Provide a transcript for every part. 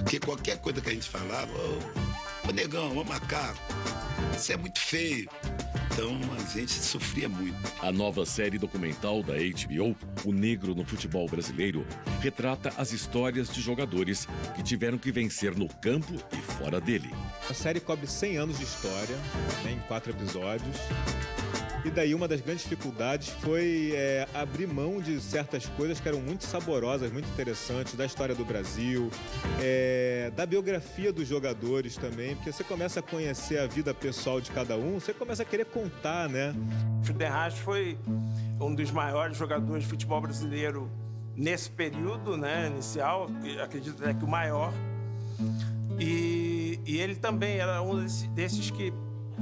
Porque qualquer coisa que a gente falava, ô negão, ô macaco, isso é muito feio. Então a gente sofria muito. A nova série documental da HBO, O Negro no Futebol Brasileiro, retrata as histórias de jogadores que tiveram que vencer no campo e fora dele. A série cobre 100 anos de história, né, em 4 episódios. E daí uma das grandes dificuldades foi abrir mão de certas coisas que eram muito saborosas, muito interessantes, da história do Brasil, da biografia dos jogadores também, porque você começa a conhecer a vida pessoal de cada um, você começa a querer contar, né? Friedenreich foi um dos maiores jogadores de futebol brasileiro nesse período, né, inicial, acredito que o maior. E ele também era um desses que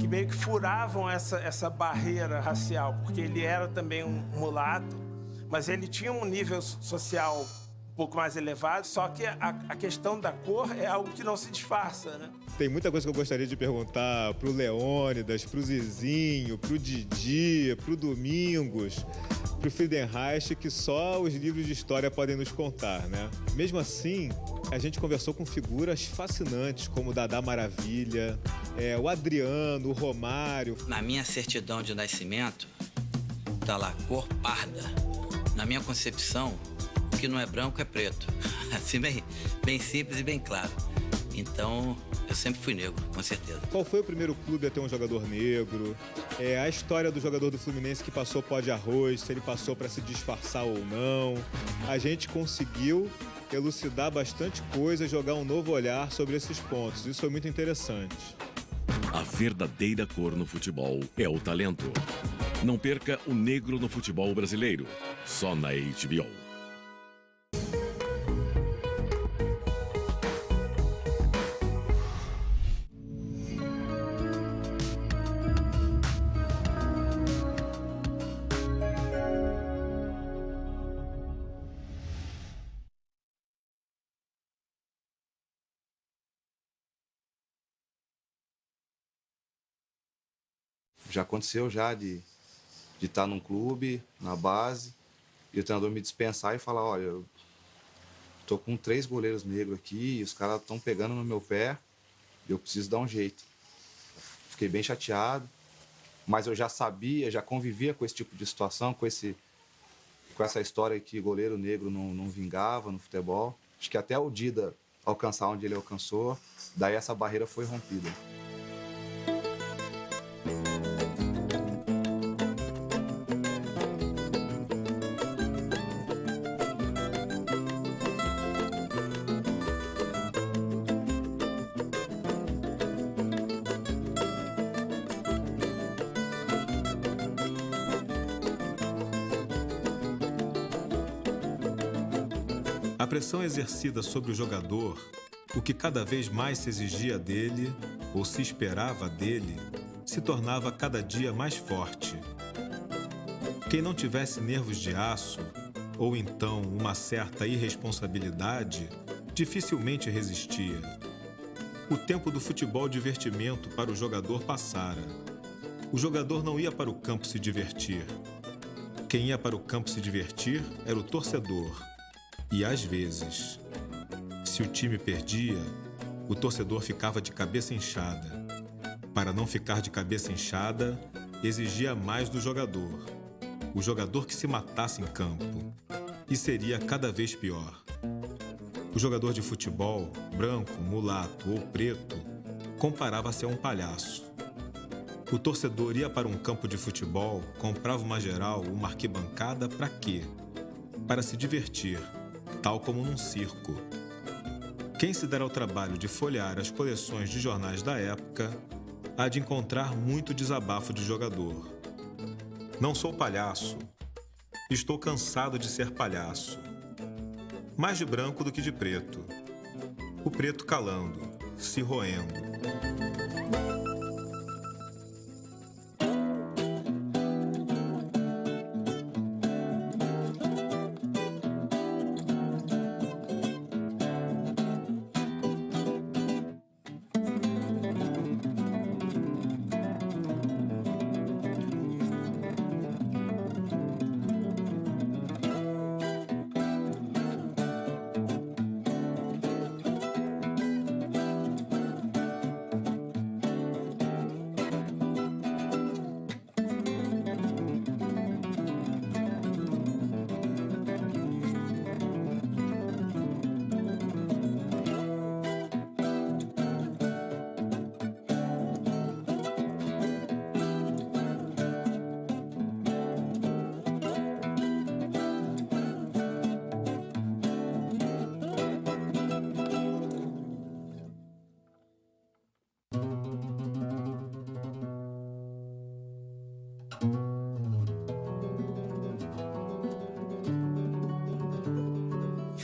meio que furavam essa barreira racial, porque ele era também um mulato, mas ele tinha um nível social um pouco mais elevado, só que a questão da cor é algo que não se disfarça, né? Tem muita coisa que eu gostaria de perguntar pro Leônidas, pro Zizinho, pro Didi, pro Domingos, pro Friedenreich, que só os livros de história podem nos contar, né? Mesmo assim, a gente conversou com figuras fascinantes, como o Dadá Maravilha, o Adriano, o Romário. Na minha certidão de nascimento, tá lá, cor parda. Na minha concepção, o que não é branco é preto. Assim, bem simples e bem claro. Então, eu sempre fui negro, com certeza. Qual foi o primeiro clube a ter um jogador negro? A história do jogador do Fluminense que passou pó de arroz, se ele passou para se disfarçar ou não. A gente conseguiu elucidar bastante coisa, jogar um novo olhar sobre esses pontos. Isso foi muito interessante. A verdadeira cor no futebol é o talento. Não perca O Negro no Futebol Brasileiro, só na HBO. Já aconteceu de estar num clube, na base, e o treinador me dispensar e falar, olha, eu tô com 3 goleiros negros aqui e os caras estão pegando no meu pé e eu preciso dar um jeito. Fiquei bem chateado, mas eu já sabia, já convivia com esse tipo de situação, com essa história que goleiro negro não vingava no futebol. Acho que até o Dida alcançar onde ele alcançou, daí essa barreira foi rompida. A pressão exercida sobre o jogador, o que cada vez mais se exigia dele, ou se esperava dele, se tornava cada dia mais forte. Quem não tivesse nervos de aço, ou então uma certa irresponsabilidade, dificilmente resistia. O tempo do futebol divertimento para o jogador passara. O jogador não ia para o campo se divertir. Quem ia para o campo se divertir era o torcedor. E às vezes, se o time perdia, o torcedor ficava de cabeça inchada. Para não ficar de cabeça inchada, exigia mais do jogador. O jogador que se matasse em campo. E seria cada vez pior. O jogador de futebol, branco, mulato ou preto, comparava-se a um palhaço. O torcedor ia para um campo de futebol, comprava uma geral, uma arquibancada, para quê? Para se divertir, tal como num circo. Quem se der ao trabalho de folhear as coleções de jornais da época, há de encontrar muito desabafo de jogador. Não sou palhaço. Estou cansado de ser palhaço. Mais de branco do que de preto. O preto calando, se roendo.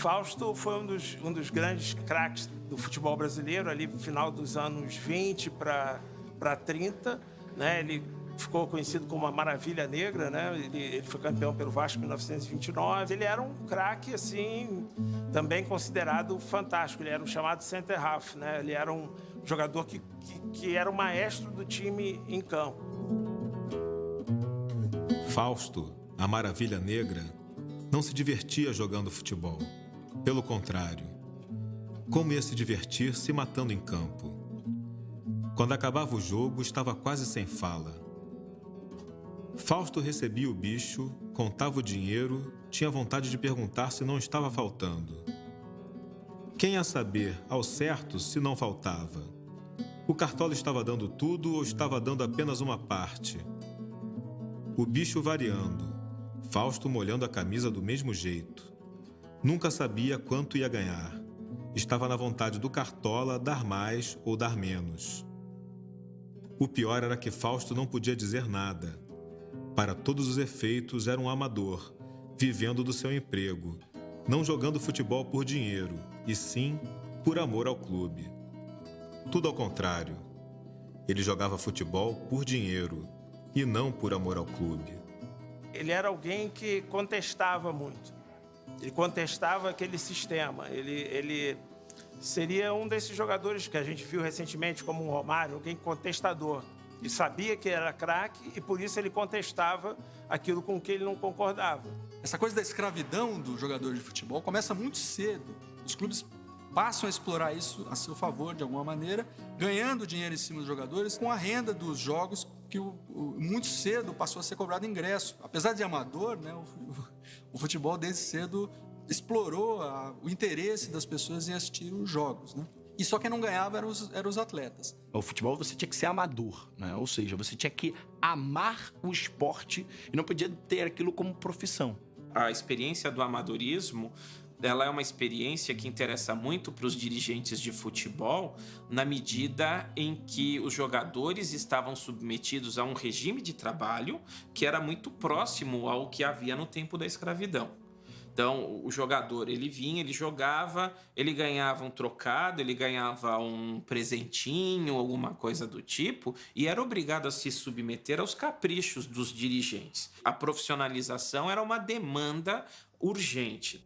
Fausto foi um dos grandes craques do futebol brasileiro, ali no final dos anos 20 para 30, né? Ele ficou conhecido como a Maravilha Negra, né? Ele foi campeão pelo Vasco em 1929. Ele era um craque, assim, também considerado fantástico. Ele era um chamado center half, né? Ele era um jogador que era o maestro do time em campo. Fausto, a Maravilha Negra, não se divertia jogando futebol. Pelo contrário, como ia se divertir se matando em campo? Quando acabava o jogo, estava quase sem fala. Fausto recebia o bicho, contava o dinheiro, tinha vontade de perguntar se não estava faltando. Quem ia saber, ao certo, se não faltava? O Cartola estava dando tudo ou estava dando apenas uma parte? O bicho variando, Fausto molhando a camisa do mesmo jeito. Nunca sabia quanto ia ganhar. Estava na vontade do Cartola dar mais ou dar menos. O pior era que Fausto não podia dizer nada. Para todos os efeitos, era um amador, vivendo do seu emprego, não jogando futebol por dinheiro, e sim por amor ao clube. Tudo ao contrário. Ele jogava futebol por dinheiro e não por amor ao clube. Ele era alguém que contestava muito. Ele contestava aquele sistema. Ele seria um desses jogadores que a gente viu recentemente, como um Romário, alguém contestador. Ele sabia que era craque e, por isso, ele contestava aquilo com que ele não concordava. Essa coisa da escravidão do jogador de futebol começa muito cedo. Os clubes passam a explorar isso a seu favor, de alguma maneira, ganhando dinheiro em cima dos jogadores com a renda dos jogos, que muito cedo passou a ser cobrado ingresso. Apesar de amador, né, o futebol desde cedo explorou o interesse das pessoas em assistir os jogos, né? E só quem não ganhava eram os atletas. O futebol você tinha que ser amador, né? Ou seja, você tinha que amar o esporte e não podia ter aquilo como profissão. A experiência do amadorismo, ela é uma experiência que interessa muito para os dirigentes de futebol, na medida em que os jogadores estavam submetidos a um regime de trabalho que era muito próximo ao que havia no tempo da escravidão. Então, o jogador, ele vinha, ele jogava, ele ganhava um trocado, ele ganhava um presentinho, alguma coisa do tipo, e era obrigado a se submeter aos caprichos dos dirigentes. A profissionalização era uma demanda urgente.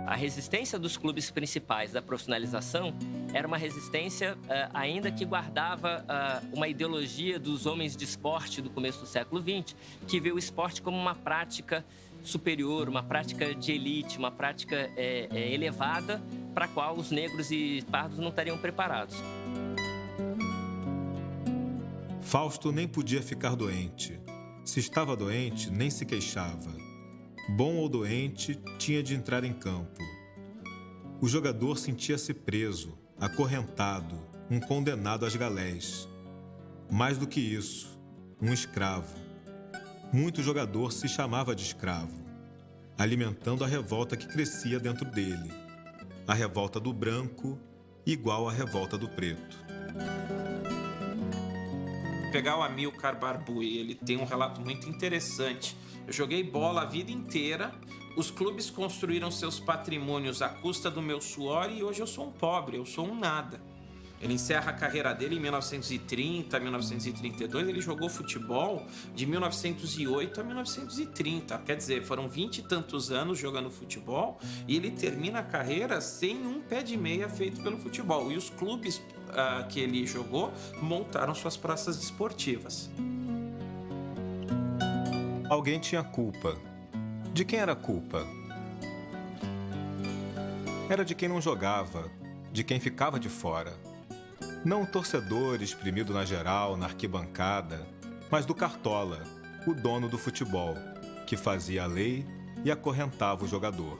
A resistência dos clubes principais da profissionalização era uma resistência ainda que guardava uma ideologia dos homens de esporte do começo do século XX, que vê o esporte como uma prática superior, uma prática de elite, uma prática elevada para a qual os negros e pardos não estariam preparados. Fausto nem podia ficar doente. Se estava doente, nem se queixava. Bom ou doente, tinha de entrar em campo. O jogador sentia-se preso, acorrentado, um condenado às galés. Mais do que isso, um escravo. Muito jogador se chamava de escravo, alimentando a revolta que crescia dentro dele. A revolta do branco, igual à revolta do preto. Pegar o Amilcar Barbuí, ele tem um relato muito interessante. Eu joguei bola a vida inteira, os clubes construíram seus patrimônios à custa do meu suor e hoje eu sou um pobre, eu sou um nada. Ele encerra a carreira dele em 1930, 1932, ele jogou futebol de 1908 a 1930, quer dizer, foram 20 e tantos anos jogando futebol e ele termina a carreira sem um pé de meia feito pelo futebol. E os clubes que ele jogou montaram suas praças esportivas. Alguém tinha culpa. De quem era a culpa? Era de quem não jogava, de quem ficava de fora. Não o torcedor espremido na geral, na arquibancada, mas do Cartola, o dono do futebol, que fazia a lei e acorrentava o jogador.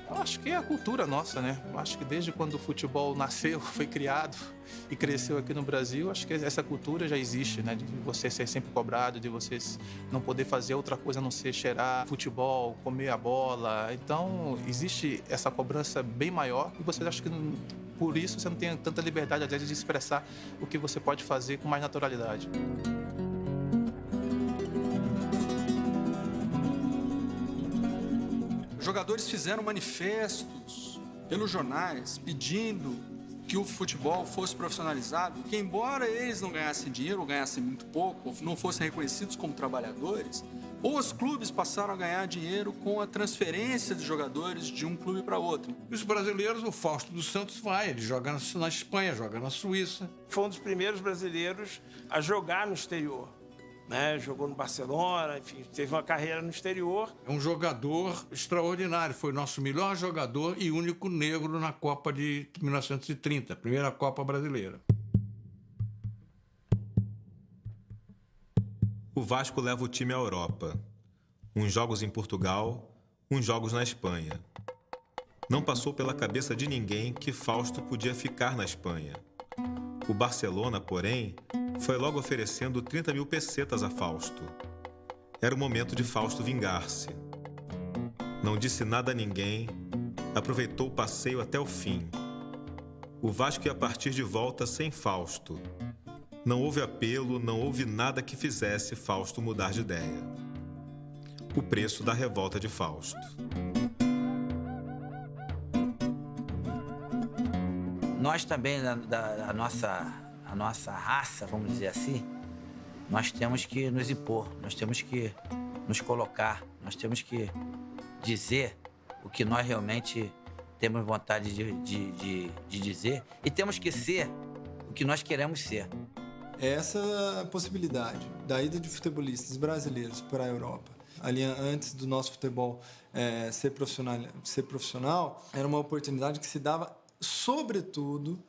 Acho que é a cultura nossa, né? Acho que desde quando o futebol nasceu, foi criado e cresceu aqui no Brasil, acho que essa cultura já existe, né? De você ser sempre cobrado, de você não poder fazer outra coisa a não ser cheirar futebol, comer a bola. Então, existe essa cobrança bem maior e você acha que por isso você não tem tanta liberdade, às vezes, de expressar o que você pode fazer com mais naturalidade. Os jogadores fizeram manifestos pelos jornais pedindo que o futebol fosse profissionalizado, que embora eles não ganhassem dinheiro, ou ganhassem muito pouco, ou não fossem reconhecidos como trabalhadores, os clubes passaram a ganhar dinheiro com a transferência de jogadores de um clube para outro. Os brasileiros, o Fausto dos Santos vai, ele joga na Espanha, joga na Suíça. Foi um dos primeiros brasileiros a jogar no exterior. Né? Jogou no Barcelona, enfim, teve uma carreira no exterior. É um jogador extraordinário, foi nosso melhor jogador e único negro na Copa de 1930, primeira Copa brasileira. O Vasco leva o time à Europa. Uns jogos em Portugal, uns jogos na Espanha. Não passou pela cabeça de ninguém que Fausto podia ficar na Espanha. O Barcelona, porém, foi logo oferecendo 30 mil pesetas a Fausto. Era o momento de Fausto vingar-se. Não disse nada a ninguém, aproveitou o passeio até o fim. O Vasco ia partir de volta sem Fausto. Não houve apelo, não houve nada que fizesse Fausto mudar de ideia. O preço da revolta de Fausto. Nós também, a nossa raça, vamos dizer assim, nós temos que nos impor, nós temos que nos colocar, nós temos que dizer o que nós realmente temos vontade de dizer e temos que ser o que nós queremos ser. Essa possibilidade da ida de futebolistas brasileiros para a Europa, ali antes do nosso futebol ser profissional, era uma oportunidade que se dava sobretudo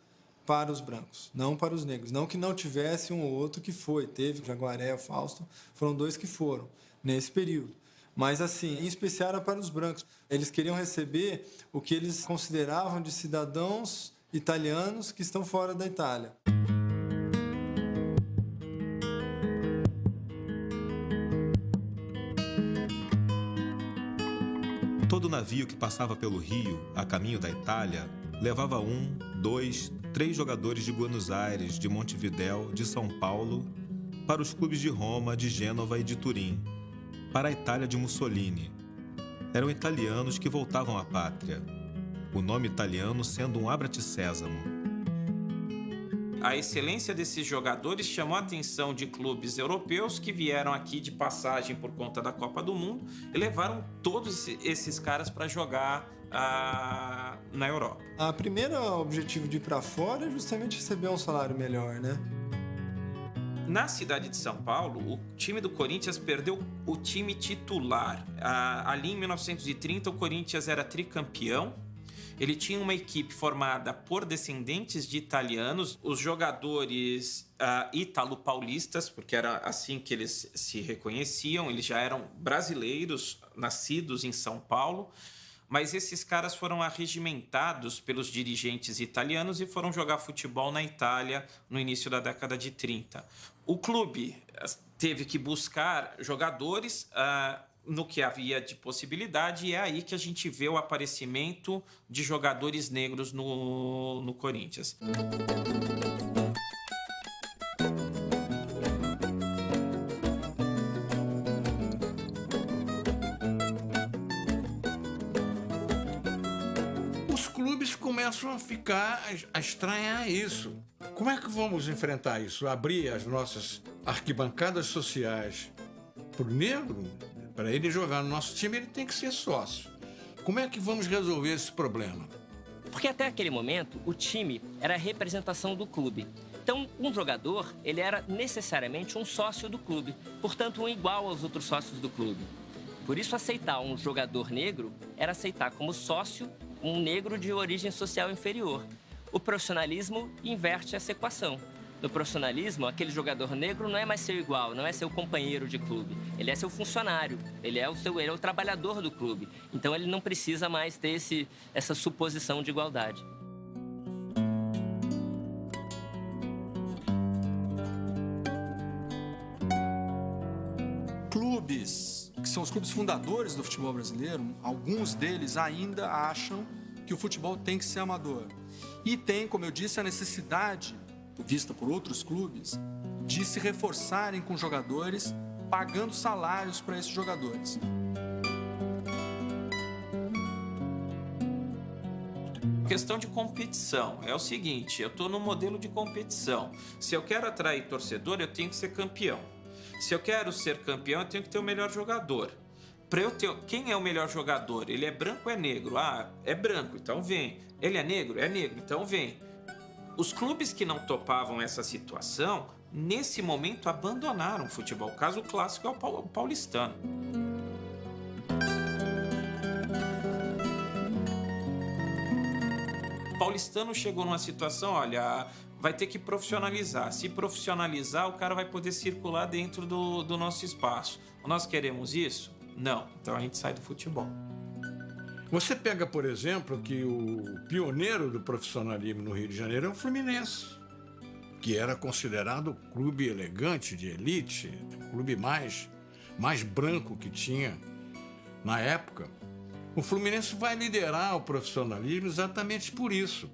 para os brancos, não para os negros. Não que não tivesse um ou outro que foi, teve o Jaguaré, o Fausto, foram dois que foram nesse período. Mas, assim, em especial era para os brancos. Eles queriam receber o que eles consideravam de cidadãos italianos que estão fora da Itália. Todo navio que passava pelo Rio, a caminho da Itália, levava 1, 2, 3 jogadores de Buenos Aires, de Montevidéu, de São Paulo, para os clubes de Roma, de Gênova e de Turim, para a Itália de Mussolini. Eram italianos que voltavam à pátria, o nome italiano sendo um abrate-sésamo. A excelência desses jogadores chamou a atenção de clubes europeus que vieram aqui de passagem por conta da Copa do Mundo e levaram todos esses caras para jogar na Europa. A primeira objetivo de ir para fora é justamente receber um salário melhor, né? Na cidade de São Paulo, o time do Corinthians perdeu o time titular. Ali em 1930, o Corinthians era tricampeão. Ele tinha uma equipe formada por descendentes de italianos, os jogadores ítalo-paulistas, porque era assim que eles se reconheciam, eles já eram brasileiros, nascidos em São Paulo, mas esses caras foram arregimentados pelos dirigentes italianos e foram jogar futebol na Itália no início da década de 30. O clube teve que buscar jogadores no que havia de possibilidade, e é aí que a gente vê o aparecimento de jogadores negros no Corinthians. Os clubes começam a estranhar isso. Como é que vamos enfrentar isso? Abrir as nossas arquibancadas sociais para o negro? Para ele jogar no nosso time, ele tem que ser sócio. Como é que vamos resolver esse problema? Porque até aquele momento, o time era a representação do clube. Então, um jogador, ele era necessariamente um sócio do clube, portanto, um igual aos outros sócios do clube. Por isso, aceitar um jogador negro era aceitar como sócio um negro de origem social inferior. O profissionalismo inverte essa equação. No profissionalismo, aquele jogador negro não é mais seu igual, não é seu companheiro de clube. Ele é seu funcionário, ele é o trabalhador do clube. Então, ele não precisa mais ter essa suposição de igualdade. Clubes, que são os clubes fundadores do futebol brasileiro, alguns deles ainda acham que o futebol tem que ser amador. E tem, como eu disse, a necessidade, vista por outros clubes, de se reforçarem com jogadores, pagando salários para esses jogadores. Questão de competição. É o seguinte, eu estou no modelo de competição. Se eu quero atrair torcedor, eu tenho que ser campeão. Se eu quero ser campeão, eu tenho que ter o melhor jogador. Para eu ter... Quem é o melhor jogador? Ele é branco ou é negro? Ah, é branco, então vem. Ele é negro? É negro, então vem. Os clubes que não topavam essa situação, nesse momento, abandonaram o futebol. O caso clássico é o paulistano. O paulistano chegou numa situação, olha, vai ter que profissionalizar. Se profissionalizar, o cara vai poder circular dentro do nosso espaço. Nós queremos isso? Não. Então a gente sai do futebol. Você pega, por exemplo, que o pioneiro do profissionalismo no Rio de Janeiro é o Fluminense, que era considerado o clube elegante de elite, o clube mais branco que tinha na época. O Fluminense vai liderar o profissionalismo exatamente por isso.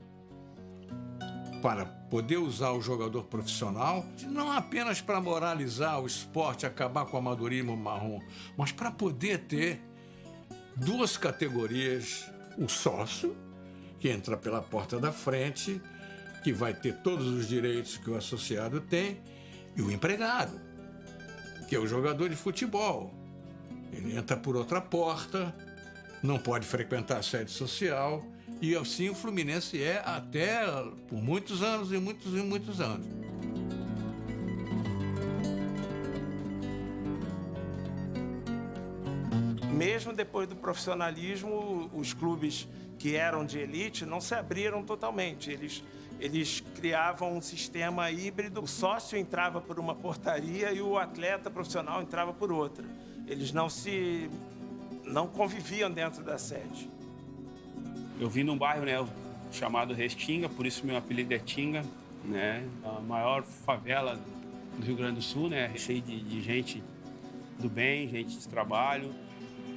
Para poder usar o jogador profissional, não apenas para moralizar o esporte, acabar com o amadorismo marrom, mas para poder ter duas categorias: o sócio, que entra pela porta da frente, que vai ter todos os direitos que o associado tem, e o empregado, que é o jogador de futebol. Ele entra por outra porta, não pode frequentar a sede social, e assim o Fluminense é até por muitos anos e muitos anos. Mesmo depois do profissionalismo, os clubes que eram de elite não se abriram totalmente. Eles criavam um sistema híbrido. O sócio entrava por uma portaria e o atleta profissional entrava por outra. Eles não conviviam dentro da sede. Eu vim num bairro, né, chamado Restinga, por isso meu apelido é Tinga, né? A maior favela do Rio Grande do Sul, né? Cheio de gente do bem, gente de trabalho.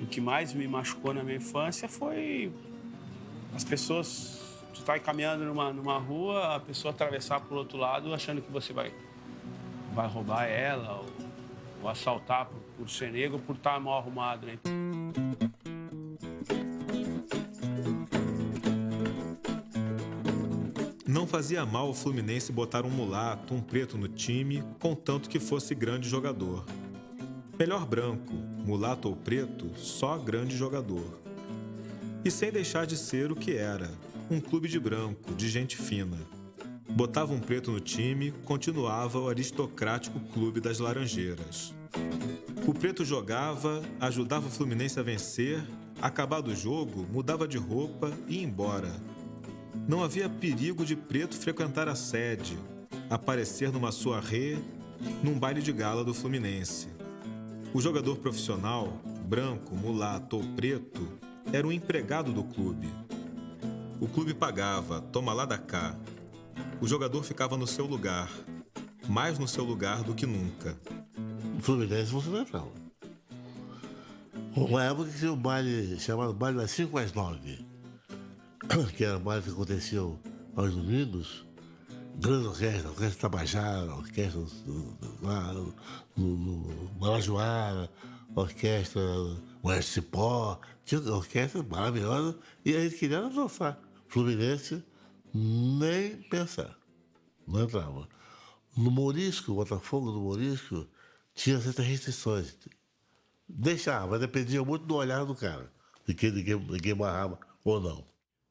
O que mais me machucou na minha infância foi as pessoas... Tu tá caminhando numa rua, a pessoa atravessar pro outro lado achando que você vai roubar ela ou assaltar por ser negro, por estar mal arrumado, né? Não fazia mal o Fluminense botar um mulato, um preto no time, contanto que fosse grande jogador. Melhor branco, mulato ou preto, só grande jogador. E sem deixar de ser o que era, um clube de branco, de gente fina. Botava um preto no time, continuava o aristocrático clube das Laranjeiras. O preto jogava, ajudava o Fluminense a vencer, acabado o jogo, mudava de roupa e ia embora. Não havia perigo de preto frequentar a sede, aparecer numa soirée, num baile de gala do Fluminense. O jogador profissional, branco, mulato ou preto, era um empregado do clube. O clube pagava, toma lá da cá. O jogador ficava no seu lugar, mais no seu lugar do que nunca. O Fluminense você não entrava. Uma época que tinha um baile chamado Baile das 5 às 9, que era o baile que acontecia aos domingos. Grande orquestra Tabajara, orquestra no Marajoara, orquestra Oeste Cipó, tinha orquestra maravilhosa e a gente queria dançar. Fluminense, nem pensar, não entrava. No Morisco, Botafogo do Morisco, tinha certas restrições. Deixava, mas dependia muito do olhar do cara, de que ninguém barrava ou não.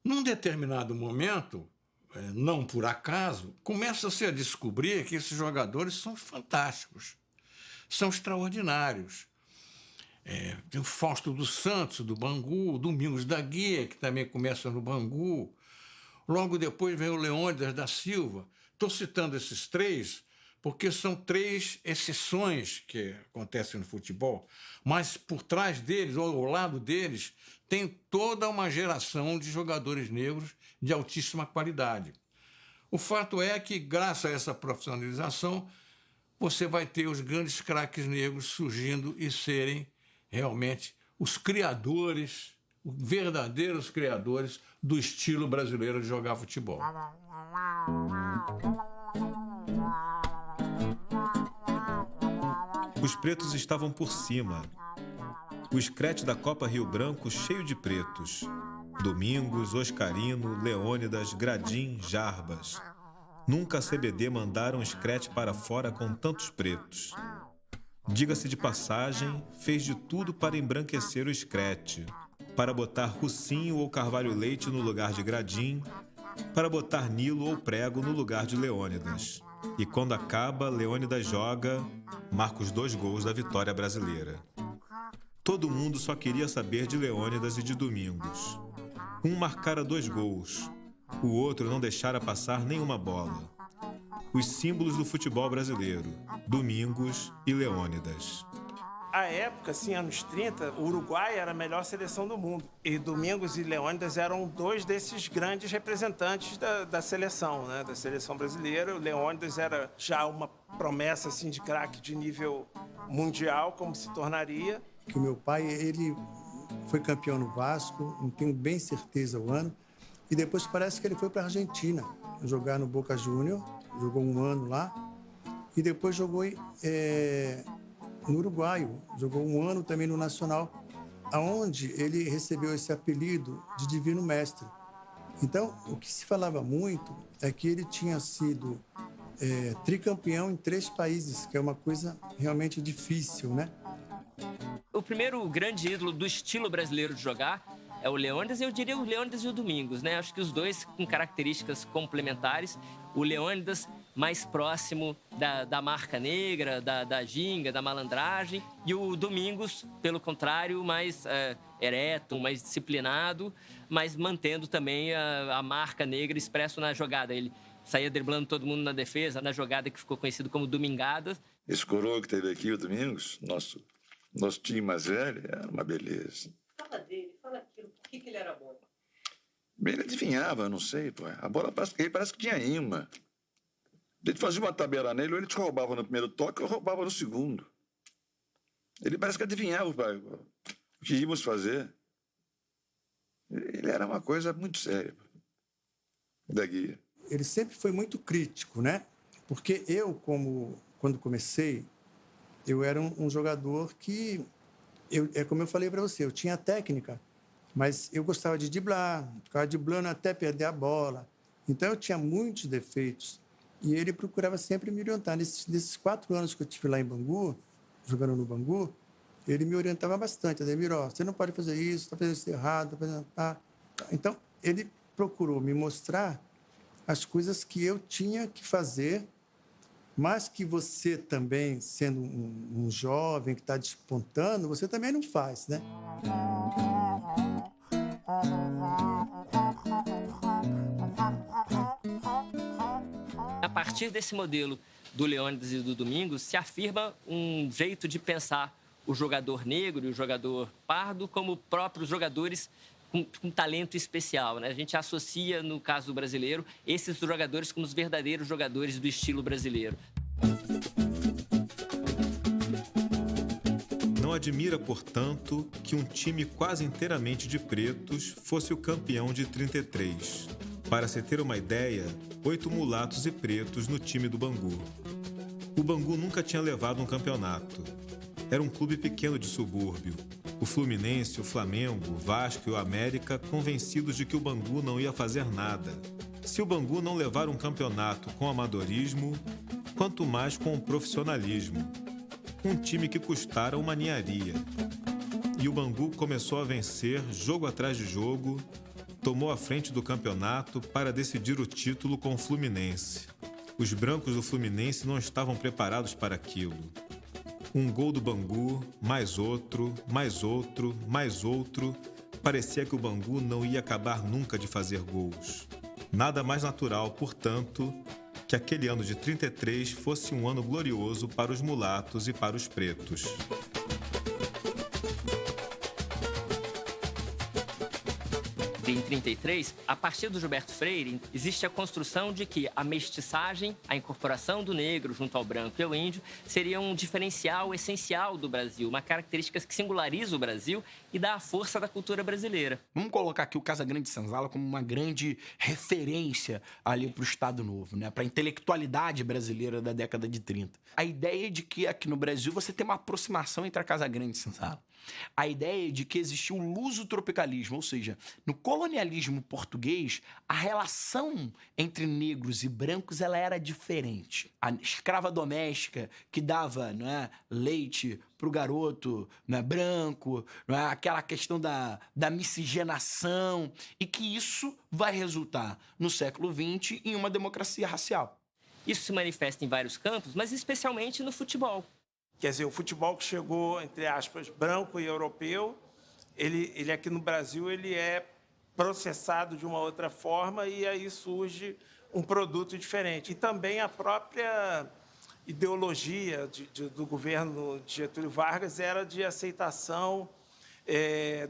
Num determinado momento, não por acaso, começa-se a descobrir que esses jogadores são fantásticos, são extraordinários. Tem o Fausto dos Santos, do Bangu, o Domingos da Guia, que também começa no Bangu. Logo depois vem o Leônidas da Silva. Estou citando esses três porque são três exceções que acontecem no futebol, mas por trás deles, ou ao lado deles, tem toda uma geração de jogadores negros de altíssima qualidade. O fato é que, graças a essa profissionalização, você vai ter os grandes craques negros surgindo e serem realmente os criadores verdadeiros criadores do estilo brasileiro de jogar futebol. Os pretos estavam por cima. O escrete da Copa Rio Branco cheio de pretos. Domingos, Oscarino, Leônidas, Gradim, Jarbas. Nunca a CBD mandaram um escrete para fora com tantos pretos. Diga-se de passagem, fez de tudo para embranquecer o escrete, para botar Russinho ou Carvalho Leite no lugar de Gradim, para botar Nilo ou Prego no lugar de Leônidas. E quando acaba, Leônidas joga, marca os 2 gols da vitória brasileira. Todo mundo só queria saber de Leônidas e de Domingos. Um marcara 2 gols, o outro não deixara passar nenhuma bola. Os símbolos do futebol brasileiro, Domingos e Leônidas. À época, assim, anos 30, o Uruguai era a melhor seleção do mundo. E Domingos e Leônidas eram 2 desses grandes representantes da seleção, né? Da seleção brasileira. O Leônidas era já uma promessa assim, de craque de nível mundial, como se tornaria. Que o meu pai, ele foi campeão no Vasco, não tenho bem certeza o ano, e depois parece que ele foi para a Argentina jogar no Boca Juniors, jogou 1 ano lá, e depois jogou no Uruguai, jogou 1 ano também no Nacional, aonde ele recebeu esse apelido de Divino Mestre. Então, o que se falava muito é que ele tinha sido tricampeão em 3 países, que é uma coisa realmente difícil, né? O primeiro grande ídolo do estilo brasileiro de jogar é o Leônidas, eu diria o Leônidas e o Domingos, né? Acho que os 2 com características complementares. O Leônidas mais próximo da marca negra, da ginga, da malandragem. E o Domingos, pelo contrário, mais ereto, mais disciplinado, mas mantendo também a marca negra expresso na jogada. Ele saía driblando todo mundo na defesa, na jogada que ficou conhecido como Domingadas. Esse coroa que teve aqui, o Domingos, nosso time mais velho, era uma beleza. Fala dele, fala aquilo, por que ele era bom? Bem, ele adivinhava, não sei, pô. A bola parece que tinha imã. Ele fazia uma tabela nele, ou ele te roubava no primeiro toque, ou roubava no segundo. Ele parece que adivinhava o que íamos fazer. Ele era uma coisa muito séria, da guia. Ele sempre foi muito crítico, né? Porque eu, quando comecei, eu era um jogador que, como eu falei para você, eu tinha técnica, mas eu gostava de driblar, ficava driblando até perder a bola. Então, eu tinha muitos defeitos. E ele procurava sempre me orientar. Nesses 4 anos que eu tive lá em Bangu, jogando no Bangu, ele me orientava bastante. Ademir, você não pode fazer isso, está fazendo isso errado, está fazendo... Então, ele procurou me mostrar as coisas que eu tinha que fazer, mas que você também, sendo um jovem que está despontando, você também não faz, né? A partir desse modelo do Leônidas e do Domingos, se afirma um jeito de pensar o jogador negro e o jogador pardo como próprios jogadores com talento especial, né? A gente associa, no caso do brasileiro, esses jogadores como os verdadeiros jogadores do estilo brasileiro. Não admira, portanto, que um time quase inteiramente de pretos fosse o campeão de 33. Para se ter uma ideia, 8 mulatos e pretos no time do Bangu. O Bangu nunca tinha levado um campeonato. Era um clube pequeno de subúrbio. O Fluminense, o Flamengo, o Vasco e o América convencidos de que o Bangu não ia fazer nada. Se o Bangu não levar um campeonato com amadorismo, quanto mais com o profissionalismo. Um time que custara uma ninharia. E o Bangu começou a vencer jogo atrás de jogo, tomou a frente do campeonato para decidir o título com o Fluminense. Os brancos do Fluminense não estavam preparados para aquilo. Um gol do Bangu, mais outro, mais outro, mais outro. Parecia que o Bangu não ia acabar nunca de fazer gols. Nada mais natural, portanto, que aquele ano de 33 fosse um ano glorioso para os mulatos e para os pretos. em 33, a partir do Gilberto Freire, existe a construção de que a mestiçagem, a incorporação do negro junto ao branco e ao índio, seria um diferencial essencial do Brasil, uma característica que singulariza o Brasil e dá a força da cultura brasileira. Vamos colocar aqui o Casagrande Senzala como uma grande referência ali para o Estado Novo, né? Para a intelectualidade brasileira da década de 30. A ideia de que aqui no Brasil você tem uma aproximação entre a Casagrande e Senzala. A ideia de que existiu o lusotropicalismo, ou seja, no colonialismo português, a relação entre negros e brancos ela era diferente. A escrava doméstica que dava, não é, leite para o garoto, não é, branco, não é, aquela questão da miscigenação, e que isso vai resultar no século XX em uma democracia racial. Isso se manifesta em vários campos, mas especialmente no futebol. Quer dizer, o futebol que chegou, entre aspas, branco e europeu, ele aqui no Brasil ele é processado de uma outra forma e aí surge um produto diferente. E também a própria ideologia do governo de Getúlio Vargas era de aceitação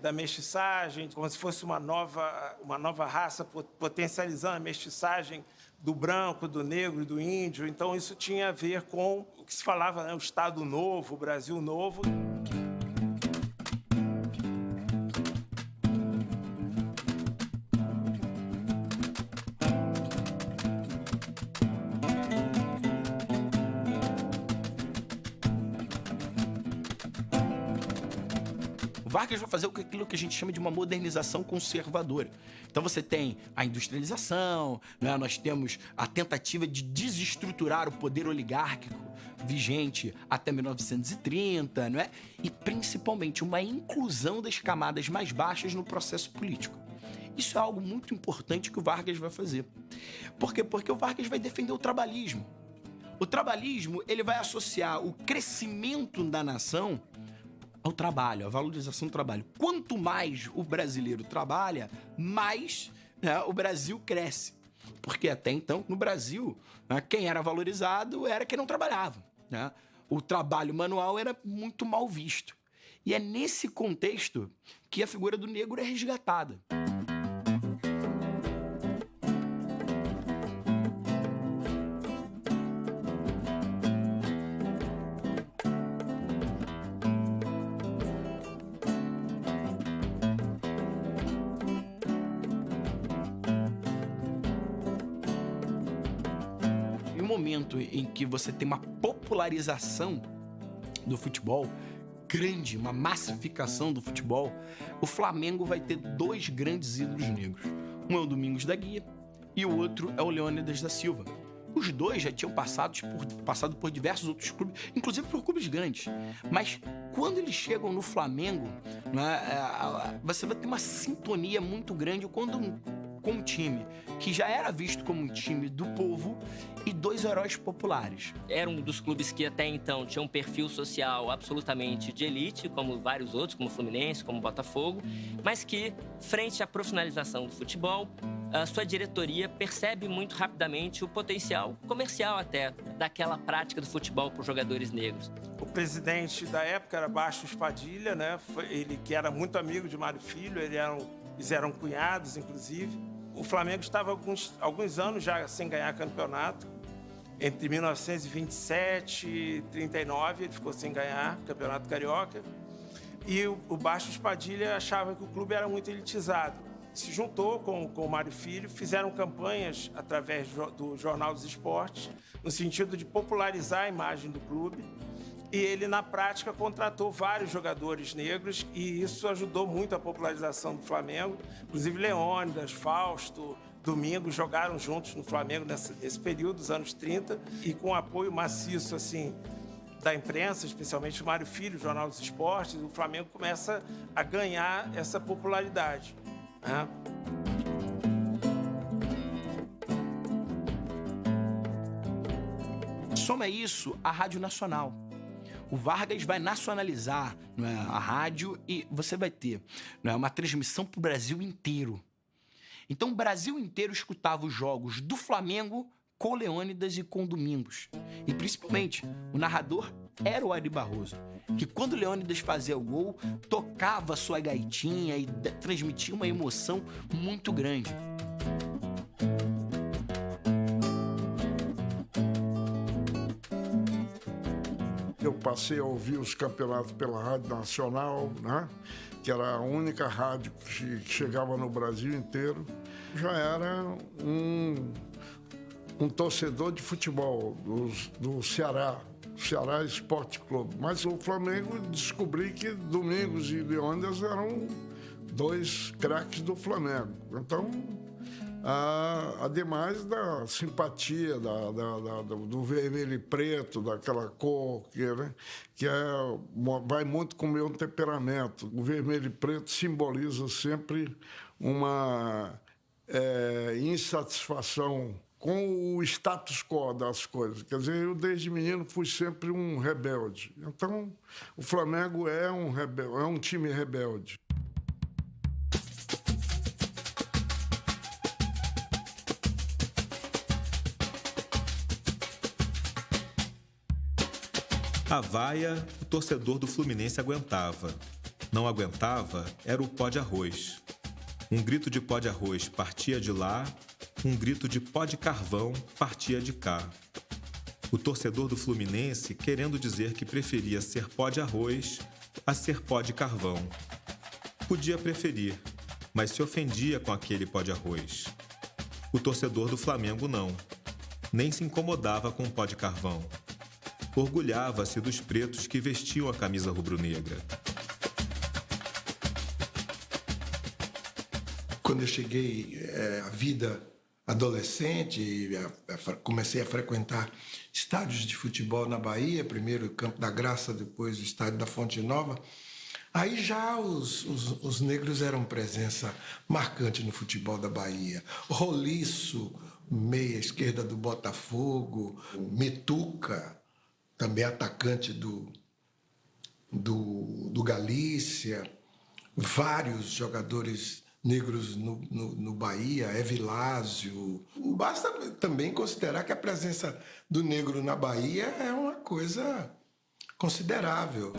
da mestiçagem, como se fosse uma nova raça, potencializando a mestiçagem do branco, do negro e do índio. Então, isso tinha a ver com o que se falava, né? O Estado Novo, o Brasil Novo. Vargas vai fazer aquilo que a gente chama de uma modernização conservadora. Então você tem a industrialização, né? Nós temos a tentativa de desestruturar o poder oligárquico vigente até 1930, não é? E principalmente uma inclusão das camadas mais baixas no processo político. Isso é algo muito importante que o Vargas vai fazer. Por quê? Porque o Vargas vai defender o trabalhismo. O trabalhismo ele vai associar o crescimento da nação ao trabalho, à valorização do trabalho. Quanto mais o brasileiro trabalha, mais, né, o Brasil cresce. Porque até então, no Brasil, né, quem era valorizado era quem não trabalhava, né? O trabalho manual era muito mal visto. E é nesse contexto que a figura do negro é resgatada. Momento em que você tem uma popularização do futebol grande, uma massificação do futebol, o Flamengo vai ter dois grandes ídolos negros. Um é o Domingos da Guia e o outro é o Leônidas da Silva. Os dois já tinham passado por diversos outros clubes, inclusive por clubes grandes. Mas quando eles chegam no Flamengo, né, você vai ter uma sintonia muito grande com um time que já era visto como um time do povo e dois heróis populares. Era um dos clubes que até então tinha um perfil social absolutamente de elite, como vários outros, como o Fluminense, como o Botafogo, mas que, frente à profissionalização do futebol, a sua diretoria percebe muito rapidamente o potencial comercial até daquela prática do futebol para os jogadores negros. O presidente da época era Bastos Padilha, né? Ele que era muito amigo de Mário Filho, eles eram cunhados, inclusive. O Flamengo estava alguns anos já sem ganhar campeonato. Entre 1927 e 39, ele ficou sem ganhar campeonato carioca. E o Bastos Padilha achava que o clube era muito elitizado. Se juntou com o Mário Filho, fizeram campanhas através do Jornal dos Esportes, no sentido de popularizar a imagem do clube. E ele, na prática, contratou vários jogadores negros e isso ajudou muito a popularização do Flamengo. Inclusive, Leônidas, Fausto, Domingos jogaram juntos no Flamengo nesse período, dos anos 30, e com apoio maciço, assim, da imprensa, especialmente o Mário Filho, o Jornal dos Esportes, o Flamengo começa a ganhar essa popularidade, né? Soma isso a Rádio Nacional. O Vargas vai nacionalizar, não é, a rádio e você vai ter, não é, uma transmissão para o Brasil inteiro. Então o Brasil inteiro escutava os jogos do Flamengo com Leônidas e com Domingos. E principalmente, o narrador era o Ari Barroso, que quando o Leônidas fazia o gol, tocava sua gaitinha e transmitia uma emoção muito grande. Eu passei a ouvir os campeonatos pela Rádio Nacional, né? Que era a única rádio que chegava no Brasil inteiro. Já era um torcedor de futebol do Ceará Esporte Clube. Mas o Flamengo, descobri que Domingos e Leônidas eram dois craques do Flamengo. Então, ademais da simpatia, do vermelho e preto, daquela cor que vai muito com o meu temperamento. O vermelho e preto simboliza sempre uma insatisfação com o status quo das coisas. Quer dizer, eu desde menino fui sempre um rebelde. Então, o Flamengo é um time rebelde. A vaia, o torcedor do Fluminense aguentava. Não aguentava, era o pó de arroz. Um grito de pó de arroz partia de lá, um grito de pó de carvão partia de cá. O torcedor do Fluminense querendo dizer que preferia ser pó de arroz a ser pó de carvão. Podia preferir, mas se ofendia com aquele pó de arroz. O torcedor do Flamengo não. Nem se incomodava com o pó de carvão. Orgulhava-se dos pretos que vestiam a camisa rubro-negra. Quando eu cheguei à vida adolescente, comecei a frequentar estádios de futebol na Bahia, primeiro o Campo da Graça, depois o estádio da Fonte Nova. Aí já os negros eram presença marcante no futebol da Bahia. Roliço, meia esquerda do Botafogo, Mituca, também atacante do Galícia, vários jogadores negros no Bahia, Evilásio. Basta também considerar que a presença do negro na Bahia é uma coisa considerável.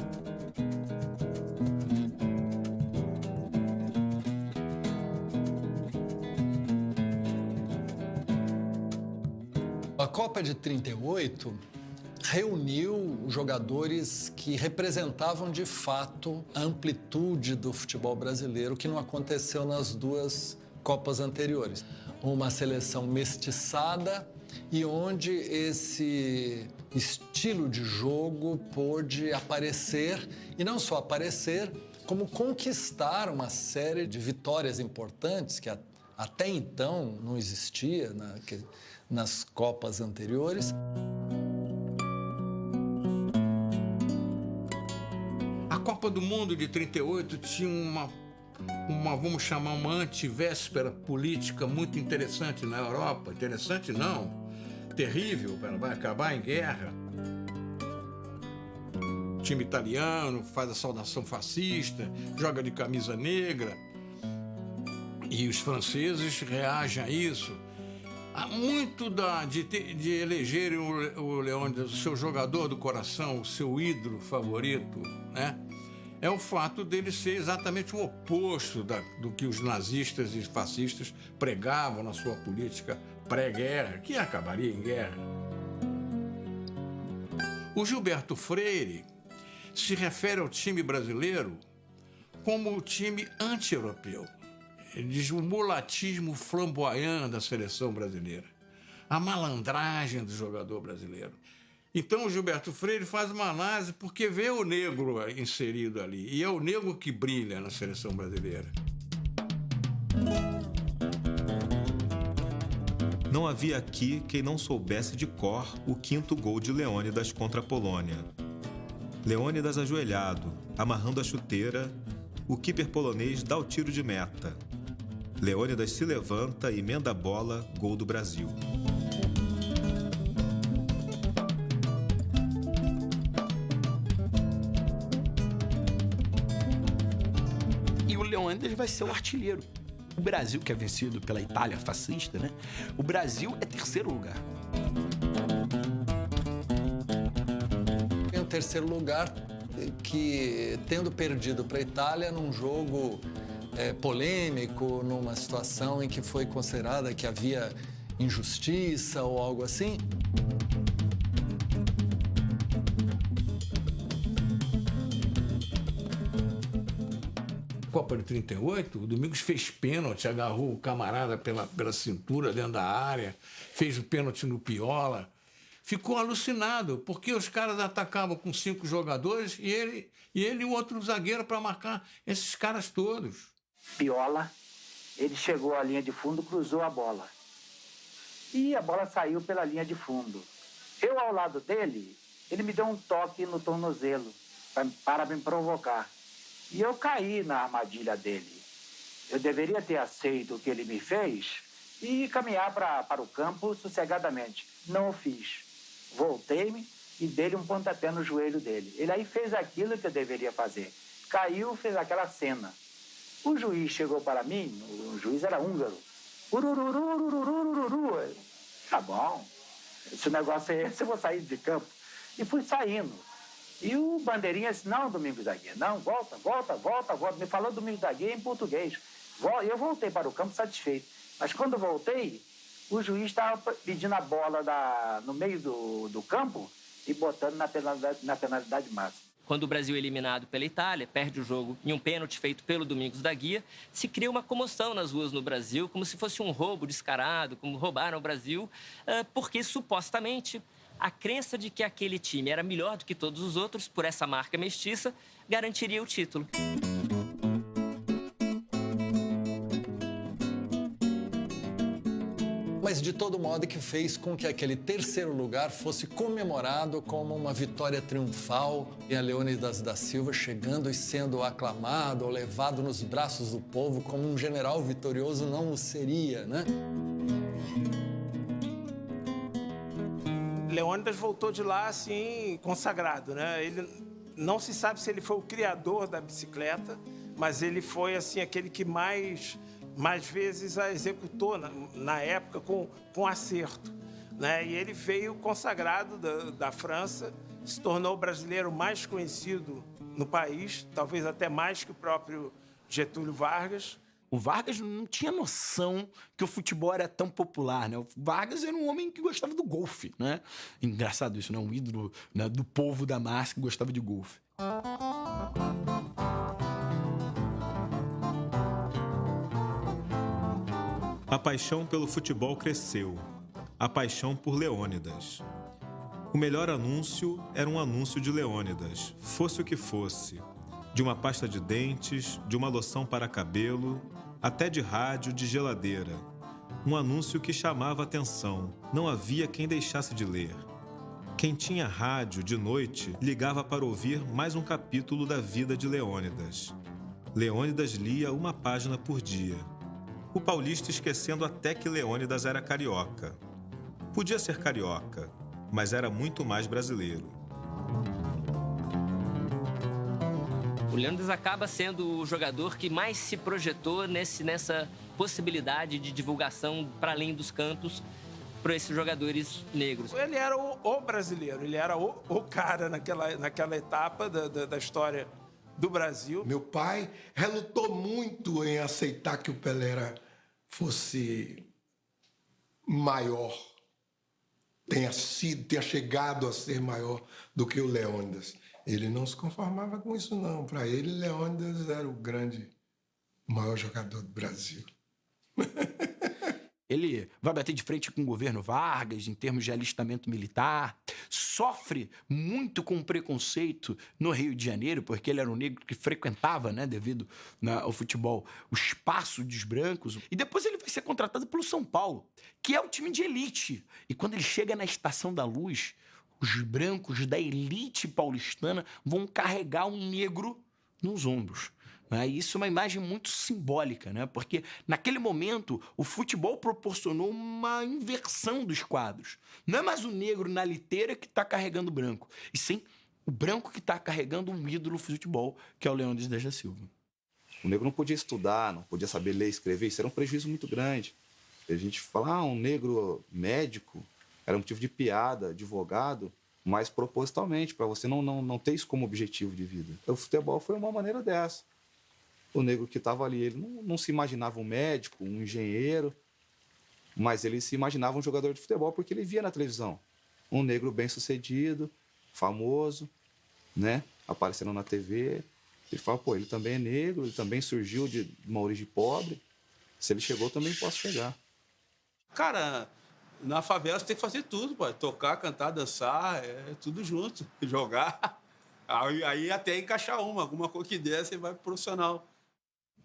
A Copa de 38 reuniu jogadores que representavam de fato a amplitude do futebol brasileiro, que não aconteceu nas duas Copas anteriores. Uma seleção mestiçada e onde esse estilo de jogo pôde aparecer, e não só aparecer, como conquistar uma série de vitórias importantes que até então não existia nas Copas anteriores. A Copa do Mundo de 38 tinha uma vamos chamar, uma antivéspera política muito interessante na Europa. Interessante não, terrível, vai acabar em guerra. O time italiano faz a saudação fascista, joga de camisa negra, e os franceses reagem a isso. Há muito de elegerem o Leônidas, o seu jogador do coração, o seu ídolo favorito, né? É o fato dele ser exatamente o oposto do que os nazistas e fascistas pregavam na sua política pré-guerra, que acabaria em guerra. O Gilberto Freire se refere ao time brasileiro como o time anti-europeu. Ele diz o mulatismo flamboyant da seleção brasileira, a malandragem do jogador brasileiro. Então o Gilberto Freire faz uma análise porque vê o negro inserido ali, e é o negro que brilha na seleção brasileira. Não havia aqui quem não soubesse de cor o 5º gol de Leônidas contra a Polônia. Leônidas ajoelhado, amarrando a chuteira, o keeper polonês dá o tiro de meta. Leônidas se levanta e emenda a bola, gol do Brasil. E o Leônidas vai ser o artilheiro. O Brasil, que é vencido pela Itália fascista, né? O Brasil é 3º lugar. terceiro lugar que, tendo perdido para a Itália num jogo polêmico, numa situação em que foi considerada que havia injustiça ou algo assim. Copa de 38, o Domingos fez pênalti, agarrou o camarada pela cintura dentro da área, fez o pênalti no Piola. Ficou alucinado, porque os caras atacavam com 5 jogadores e ele e o outro zagueiro para marcar esses caras todos. Piola, ele chegou à linha de fundo, cruzou a bola. E a bola saiu pela linha de fundo. Eu, ao lado dele, ele me deu um toque no tornozelo para me provocar. E eu caí na armadilha dele. Eu deveria ter aceito o que ele me fez e caminhar para o campo sossegadamente. Não o fiz. Voltei-me e dei um pontapé no joelho dele. Ele aí fez aquilo que eu deveria fazer. Caiu, fez aquela cena. O juiz chegou para mim, o juiz era húngaro. Urururu. Tá bom, se o negócio é esse, eu vou sair de campo. E fui saindo. E o bandeirinha disse, não, Domingos da Guia, não, volta. Me falou Domingos da Guia em português. Eu voltei para o campo satisfeito. Mas quando voltei, o juiz estava pedindo a bola no meio do campo e botando na penalidade máxima. Quando o Brasil é eliminado pela Itália, perde o jogo em um pênalti feito pelo Domingos da Guia, se cria uma comoção nas ruas no Brasil, como se fosse um roubo descarado, como roubaram o Brasil, porque supostamente a crença de que aquele time era melhor do que todos os outros, por essa marca mestiça, garantiria o título. Mas, de todo modo, que fez com que aquele terceiro lugar fosse comemorado como uma vitória triunfal e a Leônidas da Silva chegando e sendo aclamado ou levado nos braços do povo como um general vitorioso não o seria, né? Leônidas voltou de lá, assim, consagrado, né? Ele não se sabe se ele foi o criador da bicicleta, mas ele foi, assim, aquele que mais vezes a executou na época com acerto, né? E ele veio consagrado da França, se tornou o brasileiro mais conhecido no país, talvez até mais que o próprio Getúlio Vargas. O Vargas não tinha noção que o futebol era tão popular, né? O Vargas era um homem que gostava do golfe, né? Engraçado isso, né? Um ídolo, né, do povo da massa que gostava de golfe. A paixão pelo futebol cresceu. A paixão por Leônidas. O melhor anúncio era um anúncio de Leônidas, fosse o que fosse. De uma pasta de dentes, de uma loção para cabelo, até de rádio, de geladeira. Um anúncio que chamava atenção. Não havia quem deixasse de ler. Quem tinha rádio de noite ligava para ouvir mais um capítulo da vida de Leônidas. Leônidas lia uma página por dia. O paulista esquecendo até que Leônidas era carioca. Podia ser carioca, mas era muito mais brasileiro. O Leônidas acaba sendo o jogador que mais se projetou nessa possibilidade de divulgação para além dos campos para esses jogadores negros. Ele era o brasileiro, ele era o cara naquela etapa da história do Brasil. Meu pai relutou muito em aceitar que o Pelé fosse maior, tenha chegado a ser maior do que o Leônidas. Ele não se conformava com isso, não. Para ele, Leônidas era o maior jogador do Brasil. Ele vai bater de frente com o governo Vargas em termos de alistamento militar, sofre muito com preconceito no Rio de Janeiro, porque ele era um negro que frequentava, né, devido ao futebol, o espaço dos brancos. E depois ele vai ser contratado pelo São Paulo, que é um time de elite. E quando ele chega na Estação da Luz, os brancos da elite paulistana vão carregar um negro nos ombros. E isso é uma imagem muito simbólica, né? Porque naquele momento o futebol proporcionou uma inversão dos quadros. Não é mais o negro na liteira que está carregando o branco, e sim o branco que está carregando um ídolo do futebol, que é o Leônidas da Silva. O negro não podia estudar, não podia saber ler e escrever, isso era um prejuízo muito grande. A gente fala, um negro médico era motivo de piada, advogado, mas propositalmente, para você não ter isso como objetivo de vida. O futebol foi uma maneira dessa. O negro que estava ali, ele não se imaginava um médico, um engenheiro, mas ele se imaginava um jogador de futebol porque ele via na televisão um negro bem-sucedido, famoso, né, aparecendo na TV. Ele fala, pô, ele também é negro, ele também surgiu de uma origem pobre. Se ele chegou, também posso chegar. Cara, na favela você tem que fazer tudo, pô. Tocar, cantar, dançar, tudo junto. Jogar. Aí até encaixar alguma coisa que der, você vai pro profissional.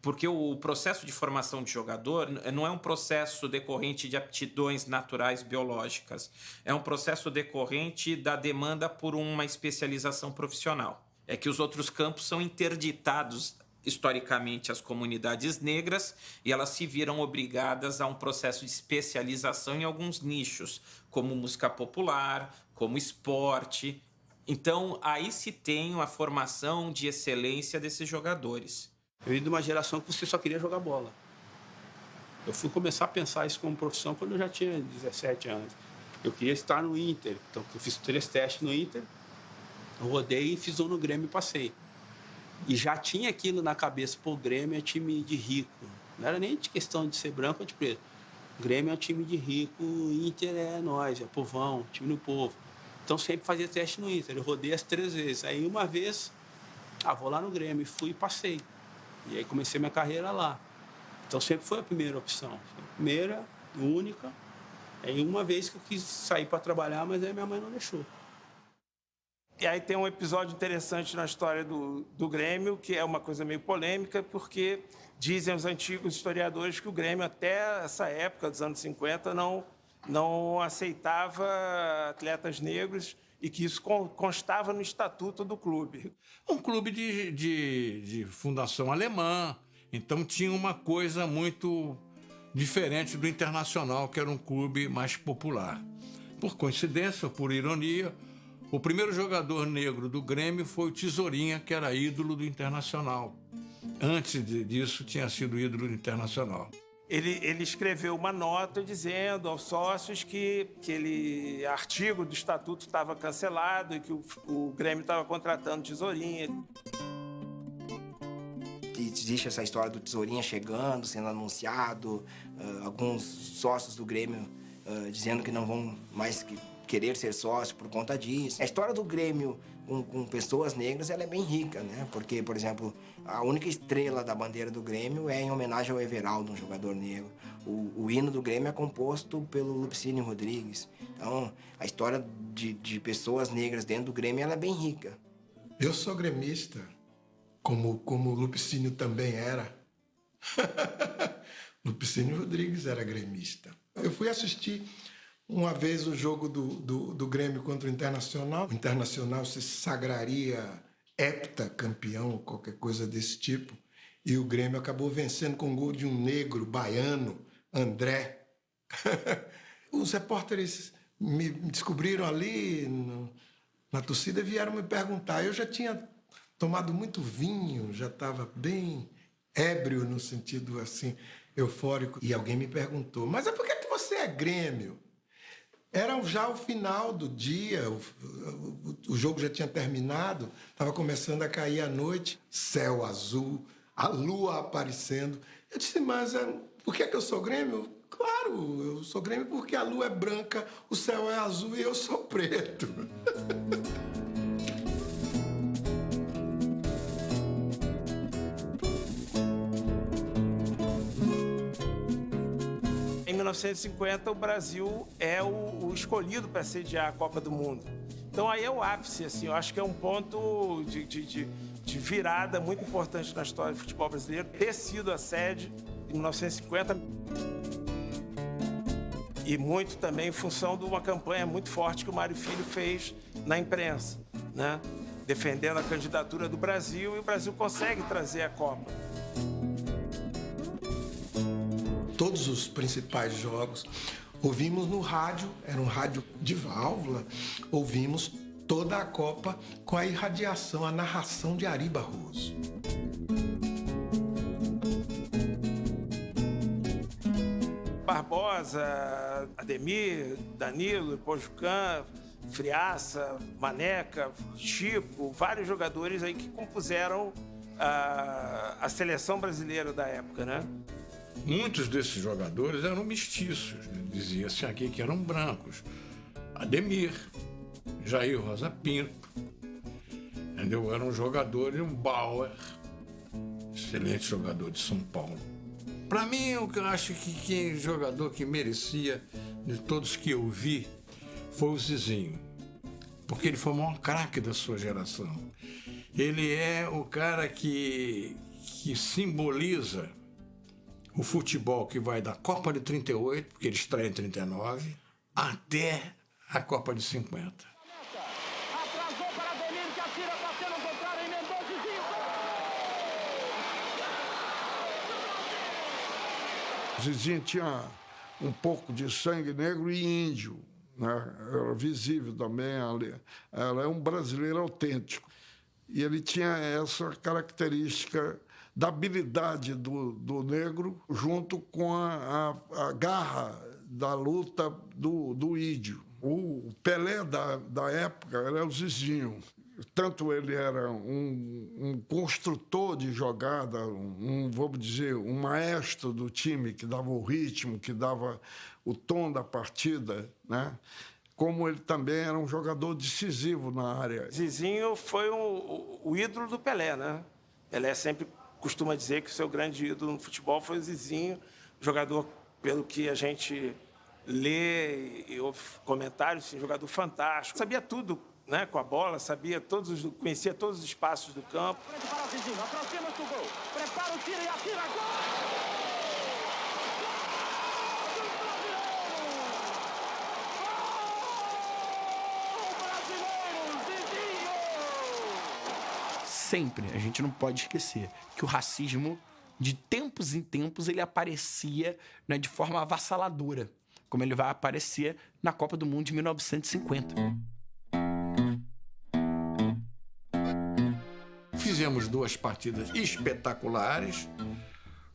Porque o processo de formação de jogador não é um processo decorrente de aptidões naturais biológicas. É um processo decorrente da demanda por uma especialização profissional. É que os outros campos são interditados historicamente às comunidades negras e elas se viram obrigadas a um processo de especialização em alguns nichos, como música popular, como esporte. Então, aí se tem uma formação de excelência desses jogadores. Eu vim de uma geração que você só queria jogar bola. Eu fui começar a pensar isso como profissão quando eu já tinha 17 anos. Eu queria estar no Inter, então eu fiz 3 testes no Inter, eu rodei e fiz um no Grêmio e passei. E já tinha aquilo na cabeça, pô, o Grêmio é time de rico. Não era nem de questão de ser branco ou de preto. O Grêmio é um time de rico, o Inter é nós, é povão, time do povo. Então sempre fazia teste no Inter, eu rodei as 3 vezes. Aí uma vez, vou lá no Grêmio, fui e passei. E aí comecei minha carreira lá. Então sempre foi a primeira opção. Primeira, única. Aí uma vez que eu quis sair para trabalhar, mas aí minha mãe não deixou. E aí tem um episódio interessante na história do Grêmio, que é uma coisa meio polêmica, porque dizem os antigos historiadores que o Grêmio, até essa época, dos anos 50, não aceitava atletas negros e que isso constava no estatuto do clube. Um clube de fundação alemã, então tinha uma coisa muito diferente do Internacional, que era um clube mais popular. Por coincidência, ou por ironia, o primeiro jogador negro do Grêmio foi o Tesourinha, que era ídolo do Internacional. Antes disso, tinha sido ídolo do Internacional. Ele escreveu uma nota dizendo aos sócios que aquele artigo do estatuto estava cancelado e que o Grêmio estava contratando Tesourinha. Existe essa história do Tesourinha chegando, sendo anunciado, alguns sócios do Grêmio dizendo que não vão mais querer ser sócio por conta disso. A história do Grêmio com pessoas negras, ela é bem rica, né? Porque, por exemplo, a única estrela da bandeira do Grêmio é em homenagem ao Everaldo, um jogador negro. O hino do Grêmio é composto pelo Lupicínio Rodrigues. Então, a história de pessoas negras dentro do Grêmio, ela é bem rica. Eu sou gremista, como o Lupicínio também era. Lupicínio Rodrigues era gremista. Eu fui assistir uma vez o jogo do Grêmio contra o Internacional. O Internacional se sagraria heptacampeão, qualquer coisa desse tipo. E o Grêmio acabou vencendo com um gol de um negro baiano, André. Os repórteres me descobriram ali na torcida e vieram me perguntar. Eu já tinha tomado muito vinho, já estava bem ébrio no sentido assim, eufórico. E alguém me perguntou, mas por que você é Grêmio? Era já o final do dia, o jogo já tinha terminado, estava começando a cair a noite, céu azul, a lua aparecendo. Eu disse, mas por que eu sou Grêmio? Claro, eu sou Grêmio porque a lua é branca, o céu é azul e eu sou preto. Em 1950, o Brasil é o escolhido para sediar a Copa do Mundo. Então aí é o ápice, assim, eu acho que é um ponto de virada muito importante na história do futebol brasileiro, ter sido a sede em 1950 e muito também em função de uma campanha muito forte que o Mário Filho fez na imprensa, né? Defendendo a candidatura do Brasil, e o Brasil consegue trazer a Copa. Todos os principais jogos, ouvimos no rádio, era um rádio de válvula, ouvimos toda a Copa com a irradiação, a narração de Ari Barroso. Barbosa, Ademir, Danilo, Pojucan, Friaça, Maneca, Chico, vários jogadores aí que compuseram a seleção brasileira da época, né? Muitos desses jogadores eram mestiços, dizia-se aqui que eram brancos. Ademir, Jair Rosa Pinto, entendeu? Era um jogador e um Bauer, excelente jogador de São Paulo. Para mim, eu acho que jogador que merecia, de todos que eu vi, foi o Zizinho, porque ele foi o maior craque da sua geração. Ele é o cara que simboliza o futebol que vai da Copa de 38, porque ele estreia em 39, até a Copa de 50. Atrasou para Ademir, que atira, bateu no contrário, emendou Zizinho. Zizinho tinha um pouco de sangue negro e índio, né? Era visível também ali. Ela é um brasileiro autêntico. E ele tinha essa característica da habilidade do negro junto com a garra da luta do índio. O Pelé da época era o Zizinho. Tanto ele era um construtor de jogada, vamos dizer, um maestro do time que dava o ritmo, que dava o tom da partida, né? Como ele também era um jogador decisivo na área. Zizinho foi o ídolo do Pelé, né? Pelé sempre costuma dizer que o seu grande ídolo no futebol foi o Zizinho, jogador, pelo que a gente lê e ouve comentários, assim, jogador fantástico. Sabia tudo, né, com a bola, conhecia todos os espaços do campo. Frente para Zizinho, aproxima-se do gol. Prepara o tiro e atira, gol! Sempre, a gente não pode esquecer que o racismo, de tempos em tempos, ele aparecia, né, de forma avassaladora, como ele vai aparecer na Copa do Mundo de 1950. Fizemos 2 partidas espetaculares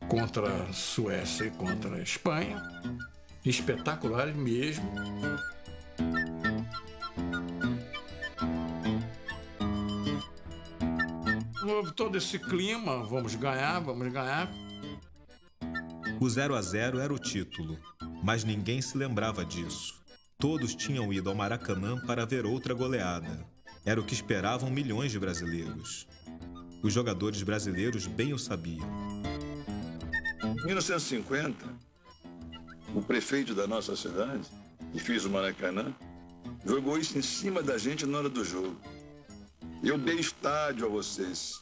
contra a Suécia e contra a Espanha, espetaculares mesmo. Houve todo esse clima, vamos ganhar. O 0-0 era o título, mas ninguém se lembrava disso. Todos tinham ido ao Maracanã para ver outra goleada. Era o que esperavam milhões de brasileiros. Os jogadores brasileiros bem o sabiam. Em 1950, o prefeito da nossa cidade, que fez o Maracanã, jogou isso em cima da gente na hora do jogo. Eu dei estádio a vocês,